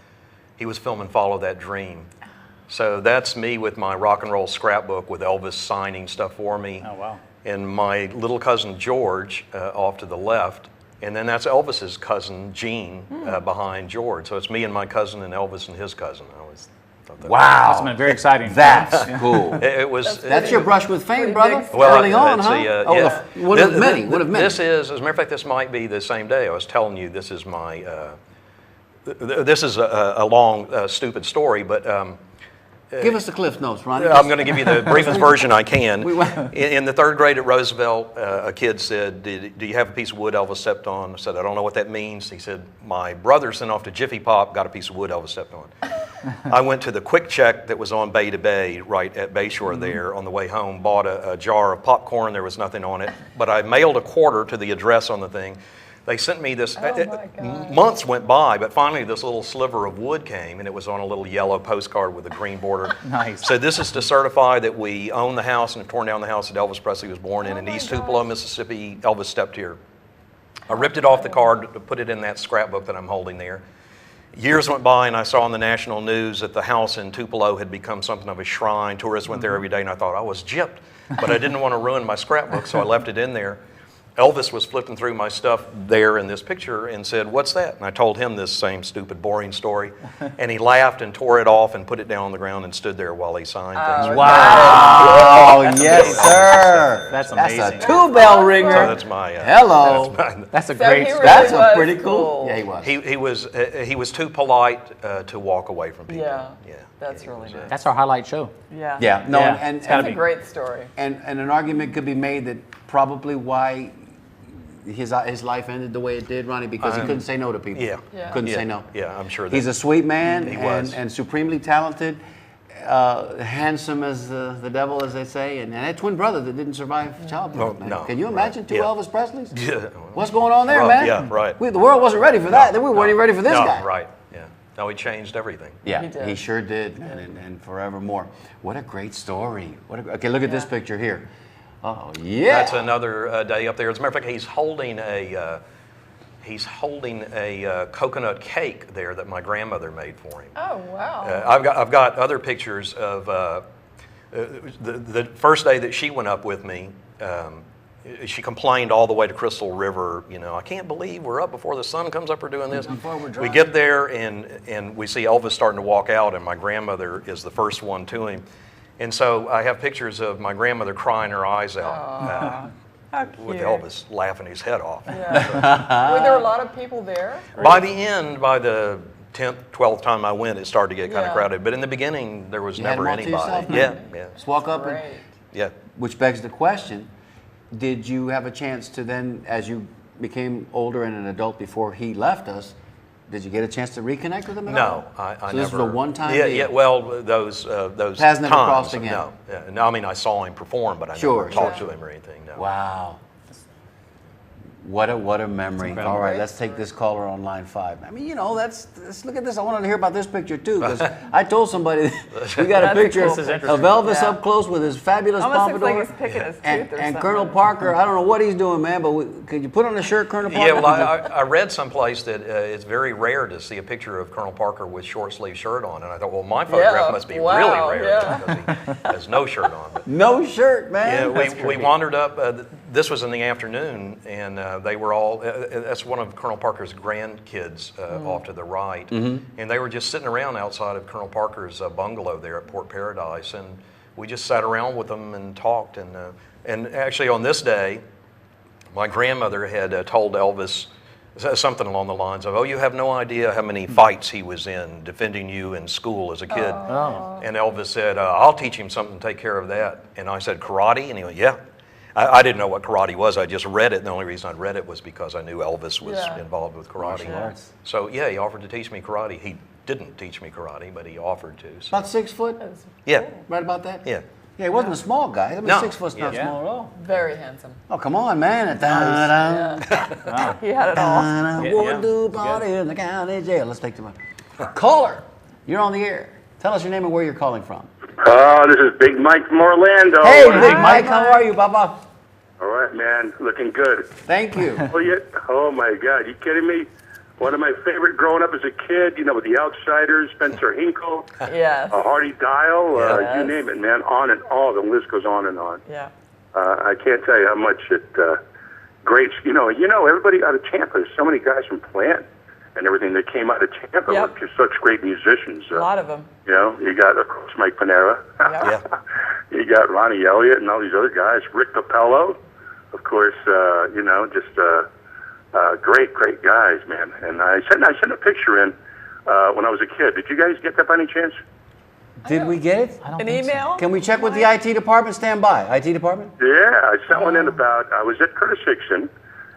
he was filming Follow That Dream. So that's me with my rock and roll scrapbook with Elvis signing stuff for me. Oh, wow. And my little cousin George off to the left. And then that's Elvis's cousin Gene behind George. So it's me and my cousin and Elvis and his cousin. I always thought that That's Wow. been very exciting. That's cool. it was. That's your brush with fame, Pretty brother. big Well, Early on, let's huh? see, Oh, yeah. one of many. One of many. This is, as a matter of fact, this might be the same day. I was telling you this is my. This is a long, stupid story, but Give us the Cliff Notes, Ronnie. I'm going to give you the briefest version I can. We went- In the third grade at Roosevelt, a kid said, do you have a piece of wood Elvis stepped on? I said, I don't know what that means. He said, my brother sent off to Jiffy Pop, got a piece of wood Elvis stepped on. I went to the Quick Check that was on Bay to Bay, right at Bayshore there, on the way home, bought a jar of popcorn. There was nothing on it, but I mailed a quarter to the address on the thing. They sent me this, Oh, my God. months went by, but finally this little sliver of wood came, and it was on a little yellow postcard with a green border. Nice. So this is to certify that we own the house and have torn down the house that Elvis Presley was born in East Tupelo, Mississippi. Elvis stepped here. I ripped it off the card to put it in that scrapbook that I'm holding there. years went by, and I saw on the national news that the house in Tupelo had become something of a shrine. Tourists went there every day, and I thought I was gypped, but I didn't want to ruin my scrapbook, so I left it in there. Elvis was flipping through my stuff there in this picture and said, "What's that?" And I told him this same stupid, boring story. And he laughed and tore it off and put it down on the ground and stood there while he signed things. Wow. Oh, yes, sir. That's amazing. That's a 2-bell ringer. So that's my... Hello. That's a So great he story. really That's a was pretty cool. cool. Yeah, he was. He was too polite to walk away from people. Yeah. Yeah. That's He really was, nice. That's our highlight show. Yeah. Yeah. No. Yeah, And it's gotta That's a be. great story. and an argument could be made that probably why his life ended the way it did, Ronnie, because he couldn't say no to people. Yeah. Yeah. Couldn't Yeah. say no. Yeah, I'm sure that... He's a sweet man He was. and supremely talented, handsome as the devil, as they say, and had a twin brother that didn't survive childbirth. Oh, man. no, Can you imagine two Yeah. Elvis Presleys? Yeah. What's going on there, Right, man? yeah, right. The world wasn't ready for that. Then we weren't even ready for this No, guy. right. Yeah. No, he changed everything. Yeah, He did. he sure did, man, and forevermore. What a great story. Okay, look at this Yeah. picture here. Oh, yeah. That's another day up there. As a matter of fact, he's holding a coconut cake there that my grandmother made for him. Oh, wow. I've got other pictures of the first day that she went up with me. She complained all the way to Crystal River. You know, I can't believe we're up before the sun comes up. We're doing this. We get there and we see Elvis starting to walk out, and my grandmother is the first one to him. And so I have pictures of my grandmother crying her eyes out How with cute. Elvis laughing his head off. Yeah. Were there a lot of people there? By the end, by the 10th, 12th time I went, it started to get kind of Yeah. crowded. But in the beginning, there was You had never them all to anybody. yourself, Yeah, man. yeah, Just walk up, and, Great. yeah. which begs the question, did you have a chance to then, as you became older and an adult before he left us, did you get a chance to reconnect with him at all? No, I So never. this was a one-time Yeah, deal? yeah. Well, those Has never times, crossed again? No, yeah, no. I mean, I saw him perform, but I Sure, never talked sure. to him or anything. No. Wow. What a memory. incredible. All right, Great let's take story. this caller on line 5. I mean, you know, let's look at this. I wanted to hear about this picture too, because I told somebody we got a That's a picture cool of picture. Elvis Yeah. up close with his fabulous Almost looks pompadour. like he's picking his and tooth or and something. Colonel Parker, I don't know what he's doing, man, but could you put on a shirt, Colonel Parker? Yeah, well, I read someplace that it's very rare to see a picture of Colonel Parker with short sleeve shirt on, and I thought, well, my photograph Yeah, must be wow, really rare yeah. because he has no shirt on. But, No shirt, man. yeah, we wandered up. This was in the afternoon, and they were all. That's one of Colonel Parker's grandkids off to the right, and they were just sitting around outside of Colonel Parker's bungalow there at Port Paradise, and we just sat around with them and talked. And actually, on this day, my grandmother had told Elvis something along the lines of, "Oh, you have no idea how many fights he was in defending you in school as a kid." Oh. And Elvis said, "I'll teach him something to take care of that." And I said, "Karate?" And he went, "Yeah." I didn't know what karate was. I just read it. And the only reason I read it was because I knew Elvis was Yeah. involved with karate. Martial arts. So yeah, he offered to teach me karate. He didn't teach me karate, but he offered to. So. About 6 foot, Yeah, right about that? yeah. Yeah, he wasn't a small guy. I mean, No. 6 foot's not Yeah. small at all. Very handsome. Oh, come on, man. Yeah. He had it all. Yeah, Do party in the county jail. Let's take them up. Caller, you're on the air. Tell us your name and where you're calling from. This is Big Mike from Orlando. Hey, Big Mike, how are you, Baba? All right, man. Looking good. Thank you. Oh, my God. You kidding me? One of my favorite growing up as a kid, you know, with the Outsiders, Spencer Hinkle, Yes. Hardy Dial, Yes. you name it, man. On and on. The list goes on and on. Yeah. I can't tell you how much it, great, you know, everybody out of Tampa, there's so many guys from Plant and everything that came out of Tampa. Yep. Were just such great musicians. A lot of them. You know, you got, of course, Mike Panera. Yeah. You got Ronny Elliott and all these other guys. Rick Capello, of course, you know, just great guys, man. And I sent a picture in when I was a kid. Did you guys get that by any chance? Did we get it? I don't An think so. email? Can we check with the IT department? Stand by. IT department? Yeah, I sent one in about, I was at Curtis Hickson,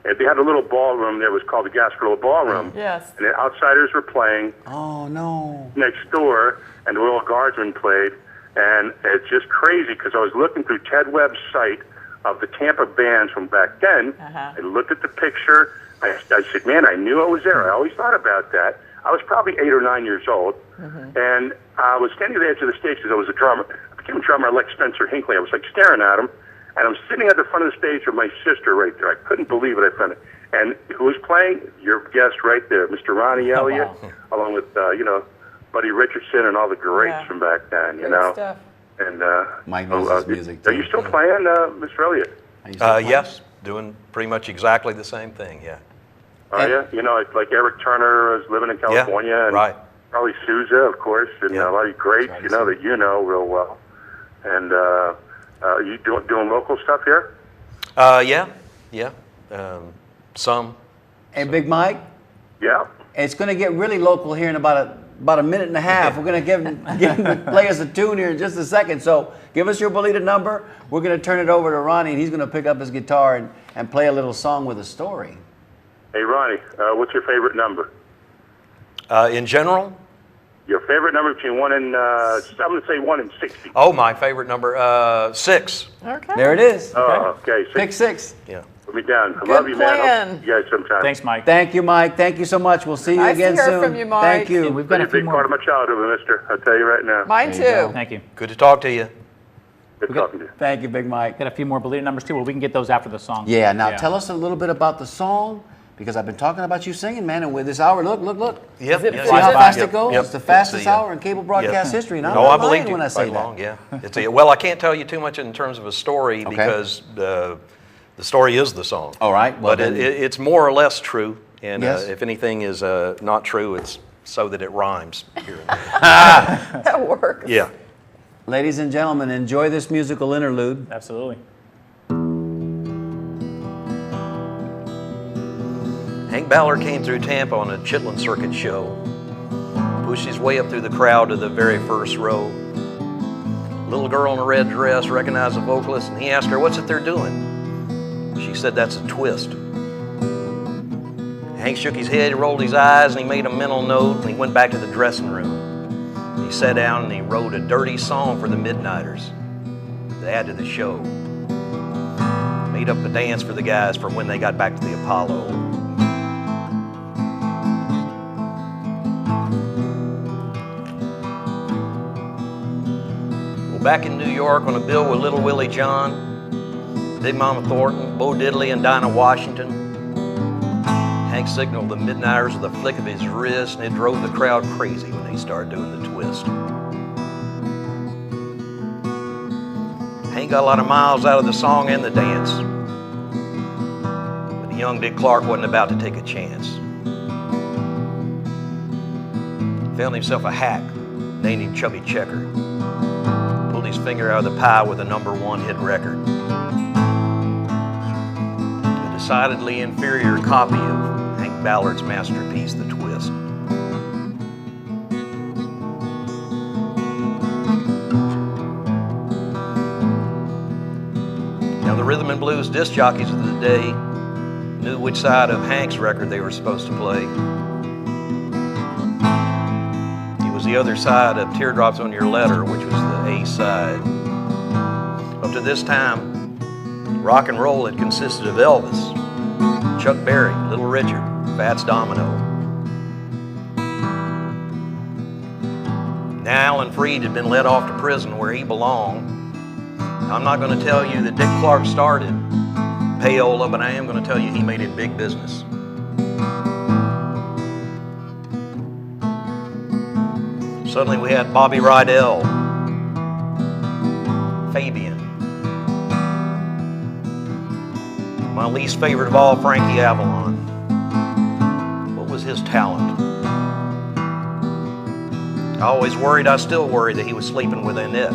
and they had a little ballroom there. It was called the Gasparilla Ballroom. Yes. And the Outsiders were playing Oh, no. next door, and the Royal Guardsmen played. And it's just crazy because I was looking through Ted Webb's site of the Tampa bands from back then. I looked at the picture. I said, man, I knew I was there. I always thought about that. I was probably 8 or 9 years old, and I was standing at the edge of the stage because I was a drummer. I became a drummer like Spencer Hinckley. I was like staring at him, and I'm sitting at the front of the stage with my sister right there. I couldn't believe it. I found it. And who was playing? Your guest right there, Mr. Ronnie Elliott, along with, Buddy Richardson and all the greats from back then, you know. Stuff. And Mike knows his music, too. Are you still playing, Mr. Elliott? Yes, doing pretty much exactly the same thing, yeah. Are you? You know, like Eric Turner is living in California. And right. Charlie Souza, of course, and a lot of greats, that you know real well. And you doing local stuff here? Yeah. Some. Hey, Big Mike? Yeah. It's going to get really local here in about a minute and a half. We're going to give the players a tune here in just a second. So give us your Bolita number. We're going to turn it over to Ronnie, and he's going to pick up his guitar and play a little song with a story. Hey, Ronnie, what's your favorite number? In general? Your favorite number between 1 and, I'm going to say 1 and 60. Oh, my favorite number, 6. Okay. There it is. Oh, okay. Pick 6. Yeah. Put me down. I Good love you, man. plan. I'll see you guys sometime. Thanks, Mike. Thank you, Mike. Thank you so much. We'll see you Nice to again hear soon. from you, Mike. Thank you. And we've got Been a a few big more. part of my childhood, mister. I'll tell you right now. Mine There you go. too. Thank you. Good to talk to you. Good talking to you. Thank you, Big Mike. Got a few more Bolita numbers too. Well, we can get those after the song. Yeah, now tell us a little bit about the song, because I've been talking about you singing, man, and with this hour, look. Yep. Is it See how fast it goes? Yep. It's the fastest It's the, hour in cable broadcast history. And I'm No, not I believe lying you when I say right that. along, yeah. Well, I can't tell you too much in terms of a story because the story is the song. All right. Well, But it's more or less true, and Yes. if anything is not true, it's so that it rhymes. Here and there. That works. Yeah. Ladies and gentlemen, enjoy this musical interlude. Absolutely. Hank Ballard came through Tampa on a Chitlin Circuit show. Pushed his way up through the crowd to the very first row. Little girl in a red dress recognized the vocalist, and he asked her, "What's it they're doing?" She said, "That's a twist." Hank shook his head, he rolled his eyes, and he made a mental note, and he went back to the dressing room. He sat down and he wrote a dirty song for the Midnighters to add to the show. Made up a dance for the guys for when they got back to the Apollo. Well, back in New York on a bill with Little Willie John, Big Mama Thornton, Bo Diddley, and Dinah Washington, Hank signaled the Midnighters with a flick of his wrist, and it drove the crowd crazy when they started doing the twist. Hank got a lot of miles out of the song and the dance, but the young Dick Clark wasn't about to take a chance. Found himself a hack, named him Chubby Checker. Pulled his finger out of the pie with a #1 hit record. A decidedly inferior copy of Hank Ballard's masterpiece, The Twist. Now, the rhythm and blues disc jockeys of the day knew which side of Hank's record they were supposed to play. It was the other side of Teardrops on Your Letter, which was the A side. Up to this time, rock and roll had consisted of Elvis, Chuck Berry, Little Richard, Fats Domino. Now Alan Freed had been let off to prison where he belonged. I'm not going to tell you that Dick Clark started payola, but I am going to tell you he made it big business. Suddenly we had Bobby Rydell, Fabian, my least favorite of all, Frankie Avalon. What was his talent? I always worried, I still worry, that he was sleeping with Annette.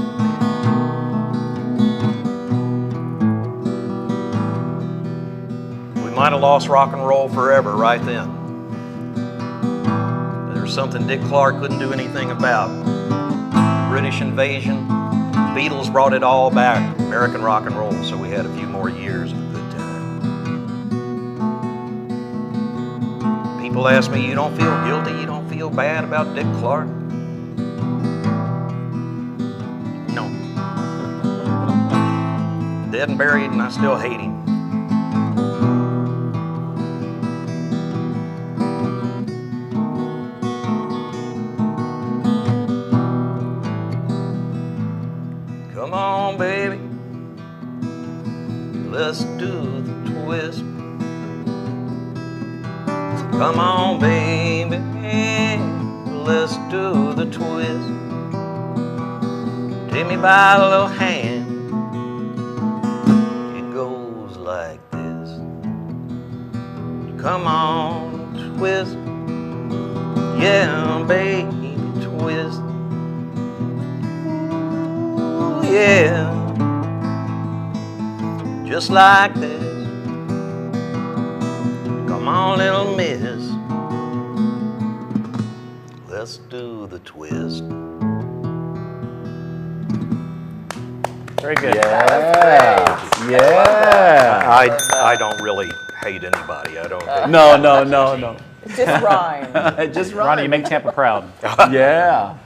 We might have lost rock and roll forever right then. There was something Dick Clark couldn't do anything about. The British invasion, Beatles brought it all back, American rock and roll, so we had a few more years of a good time. People ask me, you don't feel guilty, you don't feel bad about Dick Clark? No. Dead and buried, and I still hate him. Come on, baby, let's do the twist. Come on, baby, let's do the twist. Take me by the little hand. It goes like this. Come on, twist. Yeah, baby, twist. Ooh, yeah. Just like this. Come on, little miss. Let's do the twist. Very good. Yeah. I don't really hate anybody. I don't. No. It just rhymed. Just Ronnie, you make Tampa proud. Yeah.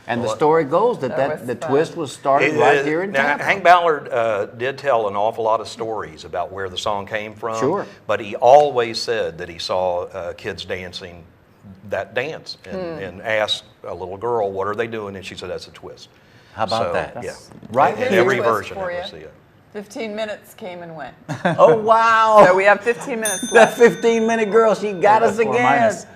And the story goes That that was the fun. twist was started right here in Now, Tampa. Hank Ballard did tell an awful lot of stories about where the song came from. Sure. But he always said that he saw kids dancing that dance and asked a little girl, what are they doing? And she said, that's a twist. How about So, that? Yeah. Right In here. every Twist version for it you. was the 15 minutes came and went. Oh, wow. So we have 15 minutes That left. 15-minute girl, she got us Plus or again. minus.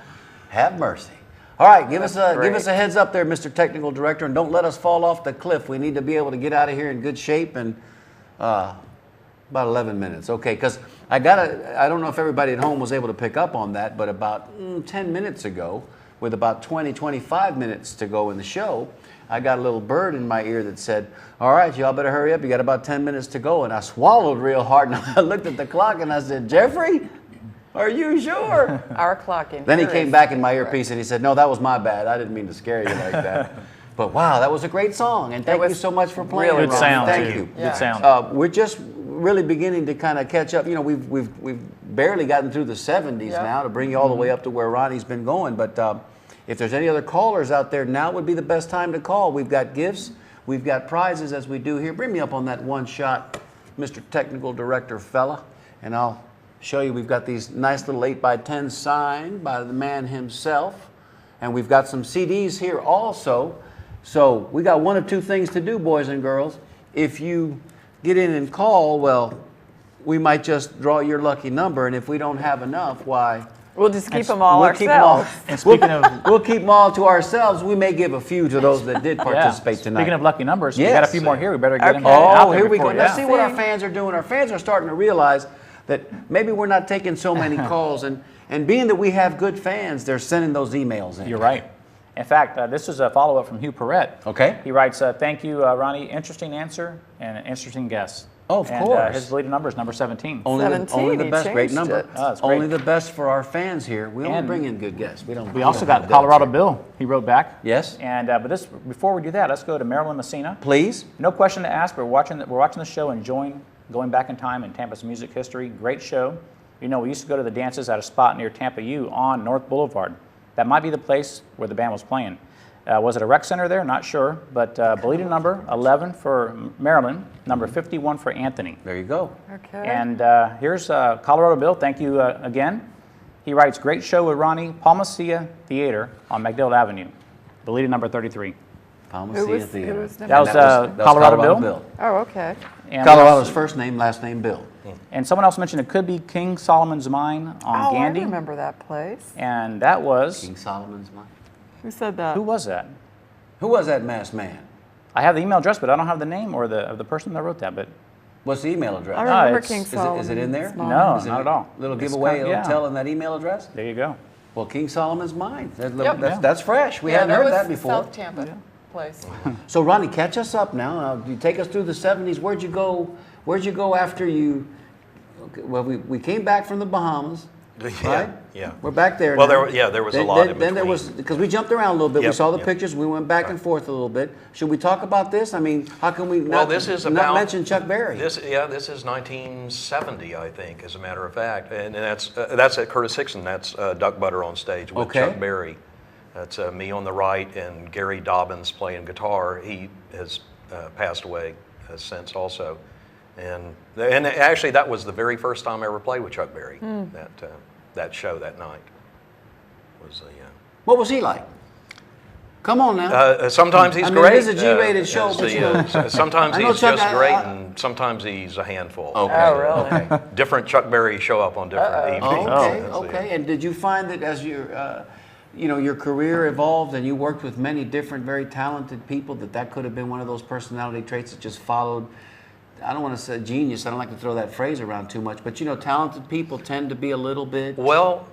Have mercy. All right, give us That's a great. heads up there, Mr. Technical Director, and don't let us fall off the cliff. We need to be able to get out of here in good shape and about 11 minutes. Okay, because I don't know if everybody at home was able to pick up on that, but about 10 minutes ago, with about 25 minutes to go in the show, I got a little bird in my ear that said, all right, y'all better hurry up. You got about 10 minutes to go. And I swallowed real hard, and I looked at the clock, and I said, Jeffrey, are you sure? Our clock in Then he here came is back in my correct. earpiece and he said, no, that was my bad. I didn't mean to scare you like that. But wow, that was a great song. And thank you was so much for playing. really Good Ronnie. sound, Thank too. you. Yeah. Good sound. We're just really beginning to kind of catch up. You know, we've barely gotten through the 70s Yeah. now to bring you all the way up to where Ronnie's been going. But if there's any other callers out there, now would be the best time to call. We've got gifts. We've got prizes as we do here. Bring me up on that one shot, Mr. Technical Director fella, and I'll show you. We've got these nice little 8x10 signed by the man himself. And we've got some CDs here also. So we got one of two things to do, boys and girls. If you get in and call, well, we might just draw your lucky number. And if we don't have enough, why? We'll just keep them all We'll keep 'em all. ourselves. And speaking of We'll keep them all to ourselves. We may give a few to those that did participate tonight. Speaking of lucky numbers, we Yes. got a few more here. We better get them Okay. out Oh, there here we before- go. Let's yeah. see what our fans are doing. Our fans are starting to realize that maybe we're not taking so many calls. And being that we have good fans, they're sending those emails in. You're right. In fact, this is a follow-up from Hugh Perrette. Okay. He writes, thank you, Ronnie. Interesting answer and an interesting guess. Oh, of and, course. His deleted number is number 17. Only the 17, he best. Great changed number. it. Oh, that's great. Only the best for our fans here. We only And bring in good guests. We also don't got have Colorado duds. Bill. He wrote back. Yes. And but this before we do that, let's go to Marilyn Messina. Please. No question to ask. We're watching the show, enjoying going back in time in Tampa's music history. Great show. You know, we used to go to the dances at a spot near Tampa U on North Boulevard. That might be the place where the band was playing. Was it a rec center there? Not sure. But deleted number 11 for Marilyn, number 51 for Anthony. There you go. Okay. And here's Colorado Bill. Thank you again. He writes, great show with Ronnie, Palmacia Theater on McDill Avenue. Deleted number 33. Palmacia was- Theater. who was That was, Colorado Bill. Oh, okay. And Colorado's first name, last name, Bill. And someone else mentioned it could be King Solomon's Mine on Oh, Gandy. I remember that place. And that was, King Solomon's Mine. Who said that? who was that? Who was that masked man? I have the email address, but I don't have the name or of the person that wrote that. But What's the email address? I remember it's- King is it- is it in there? Solomon's No. Mine. Is it not a at all. Little It's giveaway kind of- it'll tell in that email address? there you go. Well, King Solomon's Mine. Yep. That's fresh. We Yeah, hadn't heard was that before. South Tampa place. So Ronnie, catch us up now. You take us through the 70s. Where'd you go? Where'd you go after you? Okay, well, we came back from the Bahamas, right? Yeah. We're back there. Well, now. there was a Then- lot Then, in then there between. was because we jumped around a little bit. We Yep, saw the yep. pictures. We went back and forth a little bit. Should we talk about this? I mean, how can we Well, not, this is not about mention Chuck Berry? This is 1970, I think, as a matter of fact, and that's at Curtis Hickson. That's Duck Butter on stage with Okay. Chuck Berry. That's me on the right and Gary Dobbins playing guitar. He has passed away since also, and actually that was the very first time I ever played with Chuck Berry. That show that night was What was he like? Come on now. Sometimes he's I mean, great. it is a G-rated show, as but the, you know. sometimes I know he's Chuck, just great, and sometimes he's a handful. Okay. Oh, really? Different Chuck Berry show up on different evenings. Okay. And did you find that as your career evolved and you worked with many different, very talented people, that could have been one of those personality traits that just followed? I don't want to say genius. I don't like to throw that phrase around too much, but talented people tend to be a little bit. Well,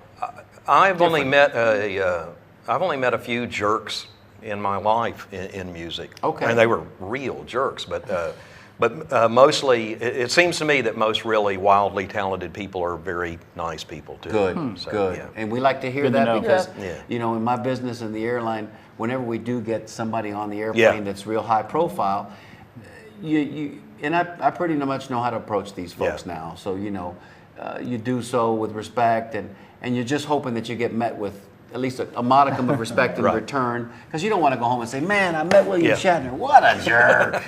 I've only met a few jerks in my life in music. Okay. And they were real jerks, but mostly, it seems to me that most really wildly talented people are very nice people too. Good, So, good. yeah. And we like to hear Good to that know. because, Yeah. in my business in the airline, whenever we do get somebody on the airplane that's real high profile, and I pretty much know how to approach these folks now. So, you do so with respect, and you're just hoping that you get met with at least a modicum of respect in return, because you don't want to go home and say, man, I met William Shatner. What a jerk.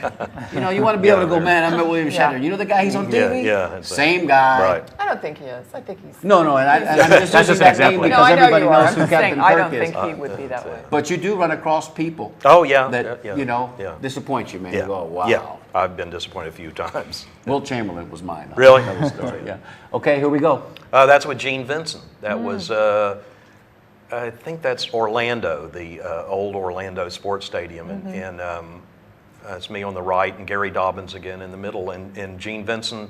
You want to be able to go, man, I met William Shatner. You know the guy, he's on TV? Yeah. Same guy. Right. I don't think he is. I think he's. No, and I'm just That's using just that an name example. because No, I know everybody you are. knows I'm who just Captain saying, I don't Kirk is. think he would be that way. But you do run across people Oh, yeah. that, disappoint you, man. You go, wow. Yeah, I've been disappointed a few times. Wilt Chamberlain was mine. Really? That was the story, yeah. Okay, here we go. That's with Gene Vincent. That was, I think that's Orlando, the old Orlando Sports Stadium. And it's me on the right and Gary Dobbins again in the middle. And Gene Vincent,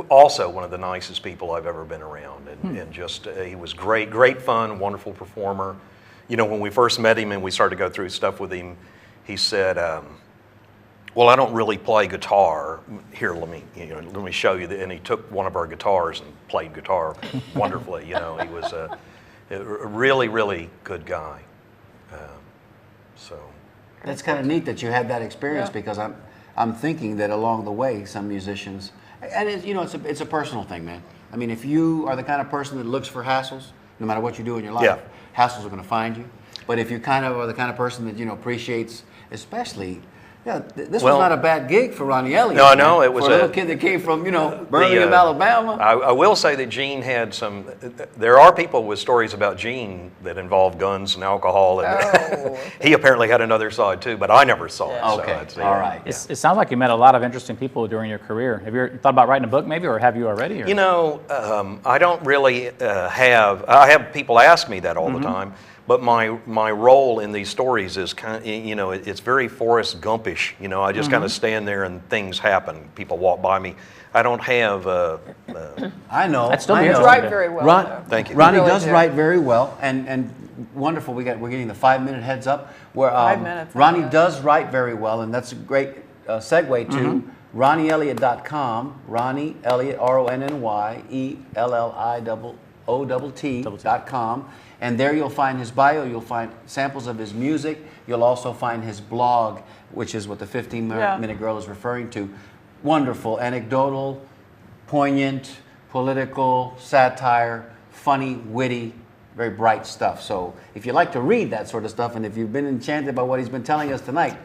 also one of the nicest people I've ever been around. And just, he was great fun, wonderful performer. When we first met him and we started to go through stuff with him, he said, well, I don't really play guitar. Here, let me show you. And he took one of our guitars and played guitar wonderfully. He was a really, really good guy. That's kind of neat that you had that experience because I'm thinking that along the way, some musicians, and it's a personal thing, man. I mean, if you are the kind of person that looks for hassles, no matter what you do in your life, hassles are going to find you. But if you kind of are the kind of person that appreciates, especially. Yeah, this was not a bad gig for Ronny Elliott. No, it was for a little kid that came from, Birmingham, Alabama. I will say that Gene had some. There are people with stories about Gene that involve guns and alcohol, and he apparently had another side too, but I never saw it. Okay, So all right. It sounds like you met a lot of interesting people during your career. Have you ever thought about writing a book, maybe, or have you already? Or? I don't really have. I have people ask me that all the time. But my role in these stories is kind of, it's very Forrest Gumpish. I just kind of stand there and things happen. People walk by me. I don't have. I know. That's still I You know. write very well. Thank you. Ronny Really does do. write very well, and wonderful. We're getting the 5-minute heads up. Where 5 minutes. Ronny does write very well, and that's a great segue to RonnyElliott.com. Ronny Elliott, RonnyElliott.com. And there you'll find his bio, you'll find samples of his music, you'll also find his blog, which is what the 15-minute girl is referring to. Wonderful, anecdotal, poignant, political, satire, funny, witty, very bright stuff. So if you like to read that sort of stuff, and if you've been enchanted by what he's been telling us tonight,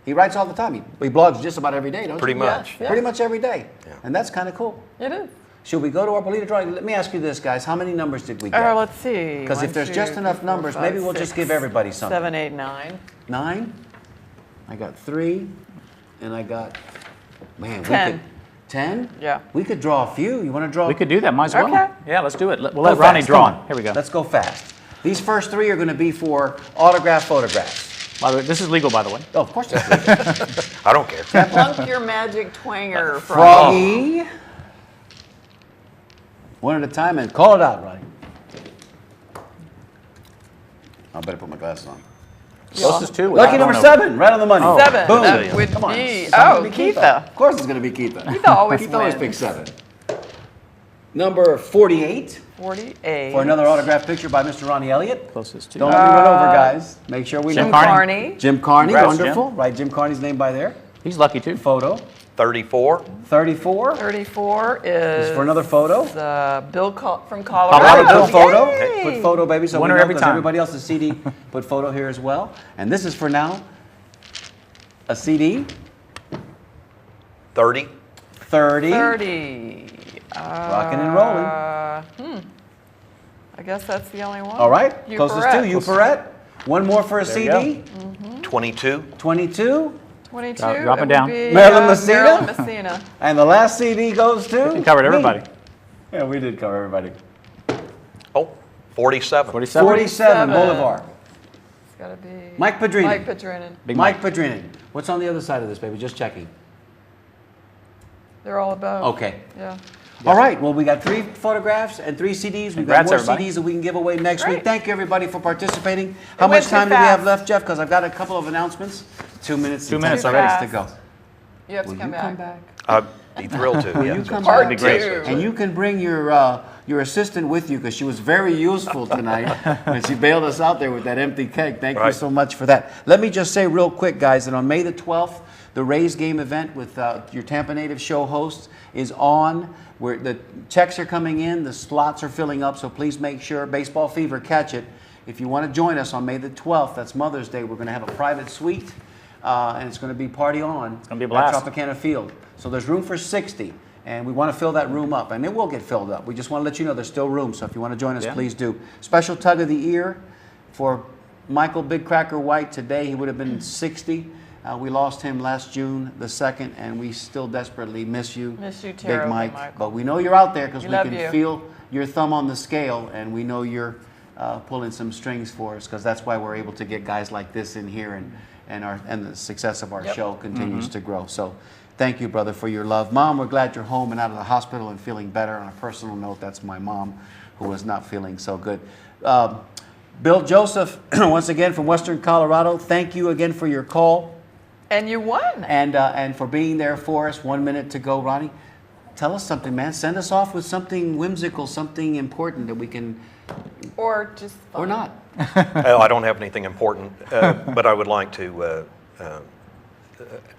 he writes all the time. He blogs just about every day, don't Pretty you? much. Pretty much every day. Yeah. And that's kind of cool. It is. Should we go to our Polita drawing? Let me ask you this, guys. How many numbers did we get? Let's see. Because if there's just enough numbers, maybe we'll just give everybody something. 7, 8, 9. 9? I got 3, and I got, man, 10. we could, 10? Yeah. We could draw a few. You want to draw? We could do that. Might as well. Okay. Yeah, let's do it. We'll Go let Ronny fast. draw. Come on. Here we go. Let's go fast. These first 3 are going to be for autograph photographs. By the way, this is legal, by the way. Oh, of course it's legal. I don't care. Plunk your magic twanger from Froggy. One at a time and call it out, Ronny. I better put my glasses on. Closest to. Lucky number 7, right on the money. 7. Boom. That would Come on. be. It's gonna be Keitha. Of course it's going to be Keitha. Keitha always Keitha always wins. picks 7. Number 48 48. for another autograph picture by Mr. Ronny Elliott. Closest to. Don't let me run over, guys. Make sure we Jim know. Carney. Jim Carney, Congrats, wonderful. Right, Jim Carney's name by there. He's lucky too. Photo. 34. 34 34 is for another photo. Bill from Colorado Colorado. photo. Yay! Put photo, baby. So Winner we know, every 'cause time. everybody else's CD put photo here as well. And this is for now a CD. 30. 30. 30. Rocking and rolling. I guess that's the only one. All right. You Closest Perrette. to you, Perrette. One more for a There you CD. 22. 22. 22. Drop it would down. be, Marilyn Messina? Marilyn Messina. And the last CD goes to? We covered everybody. me. Yeah, we did cover everybody. Oh, 47. 47. 47 Boulevard. It's got to be Mike Padrinin. Mike Padrinin. Big Mike Padrinin. What's on the other side of this, baby? Just checking. They're all above. Okay. Yeah. All right. Well, we got 3 photographs and 3 CDs. We've got Congrats, more everybody. CDs that we can give away next week. Great. Thank you, everybody, for participating. How went much too time do we have fast. left, Jeff? Because I've got a couple of announcements. 2 minutes. 2 and minutes 10 already. seconds to go. You have to Will come you back. come back? I'd be thrilled to. Will yeah. you come Part back? be great. two. And you can bring your assistant with you because she was very useful tonight when she bailed us out there with that empty keg. Thank you Right. so much for that. Let me just say real quick, guys, that on May the 12th, the Rays game event with your Tampa Native show hosts is on. Where the checks are coming in, the slots are filling up, so please make sure, Baseball Fever, catch it. If you want to join us on May the 12th, that's Mother's Day, we're going to have a private suite, and it's going to be party on. It's gonna be a blast. At Tropicana Field. So there's room for 60, and we want to fill that room up, and it will get filled up. We just want to let you know there's still room, so if you want to join us, Yeah. please do. Special tug of the ear for Michael Big Cracker White today. He would have been 60. We lost him last June the 2nd, and we still desperately miss you, Miss you Big terribly, Mike. Michael. But we know you're out there because We we love can you. feel your thumb on the scale, and we know you're pulling some strings for us because that's why we're able to get guys like this in here, and the success of our Yep. show continues to grow. So thank you, brother, for your love. Mom, we're glad you're home and out of the hospital and feeling better. On a personal note, that's my mom who was not feeling so good. Bill Joseph, once again from Western Colorado, thank you again for your call. And you won. And for being there for us. 1 minute to go, Ronnie. Tell us something, man. Send us off with something whimsical, something important that we can, Or just fun. or not. I don't have anything important, but I would like to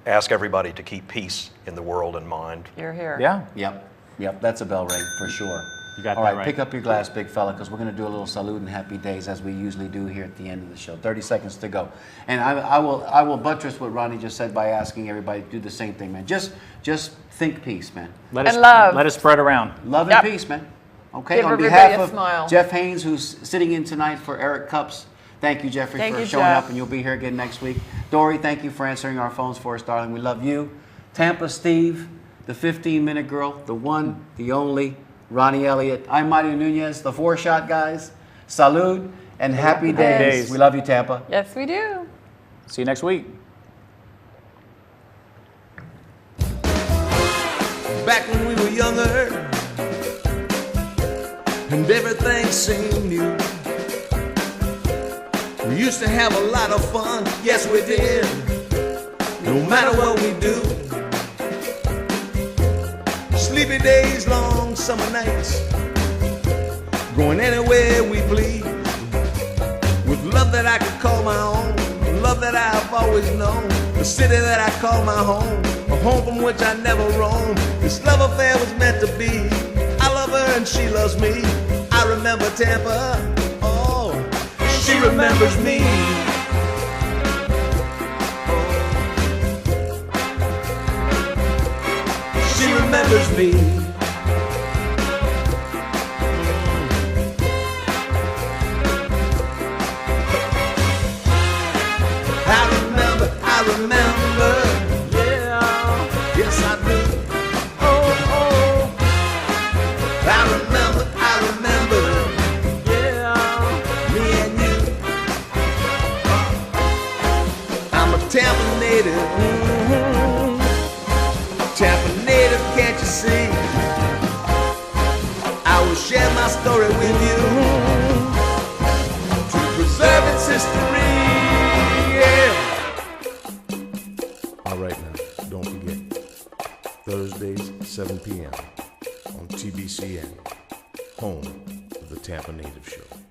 ask everybody to keep peace in the world in mind. You're here. Yeah. Yep. That's a bell ring for sure. You got All that right, right. pick up your glass, big fella, because we're going to do a little salute and happy days as we usually do here at the end of the show. 30 seconds to go. And I will buttress what Ronnie just said by asking everybody to do the same thing, man. Just think peace, man. Let And love. Let it spread around. Love Yep. and peace, man. Okay, Give on everybody behalf a of smile. Jeff Haynes, who's sitting in tonight for Eric Cups, thank you, Jeffrey, Thank for you, showing Jeff. up, and you'll be here again next week. Dory, thank you for answering our phones for us, darling. We love you. Tampa Steve, the 15-minute girl, the one, the only, Ronnie Elliott. I'm Mario Nunez, the 4-shot guys. Salud and happy days. days. We love you, Tampa. Yes, we do. See you next week. Back when we were younger and everything seemed new, we used to have a lot of fun, yes we did, no matter what we do. Sleepy days, long summer nights, going anywhere we please, with love that I could call my own, love that I've always known, the city that I call my home, a home from which I never roam. This love affair was meant to be. I love her and she loves me. I remember Tampa, oh, she remembers me. She remembers me. I remember, yeah, yes I do. Oh, I remember, yeah, me and you. I'm a Tampa native, Tampa native, can't you see? I will share my story with you to preserve its history. All right now, don't forget, Thursdays, 7 p.m. on TBCN, home of the Tampa Native Show.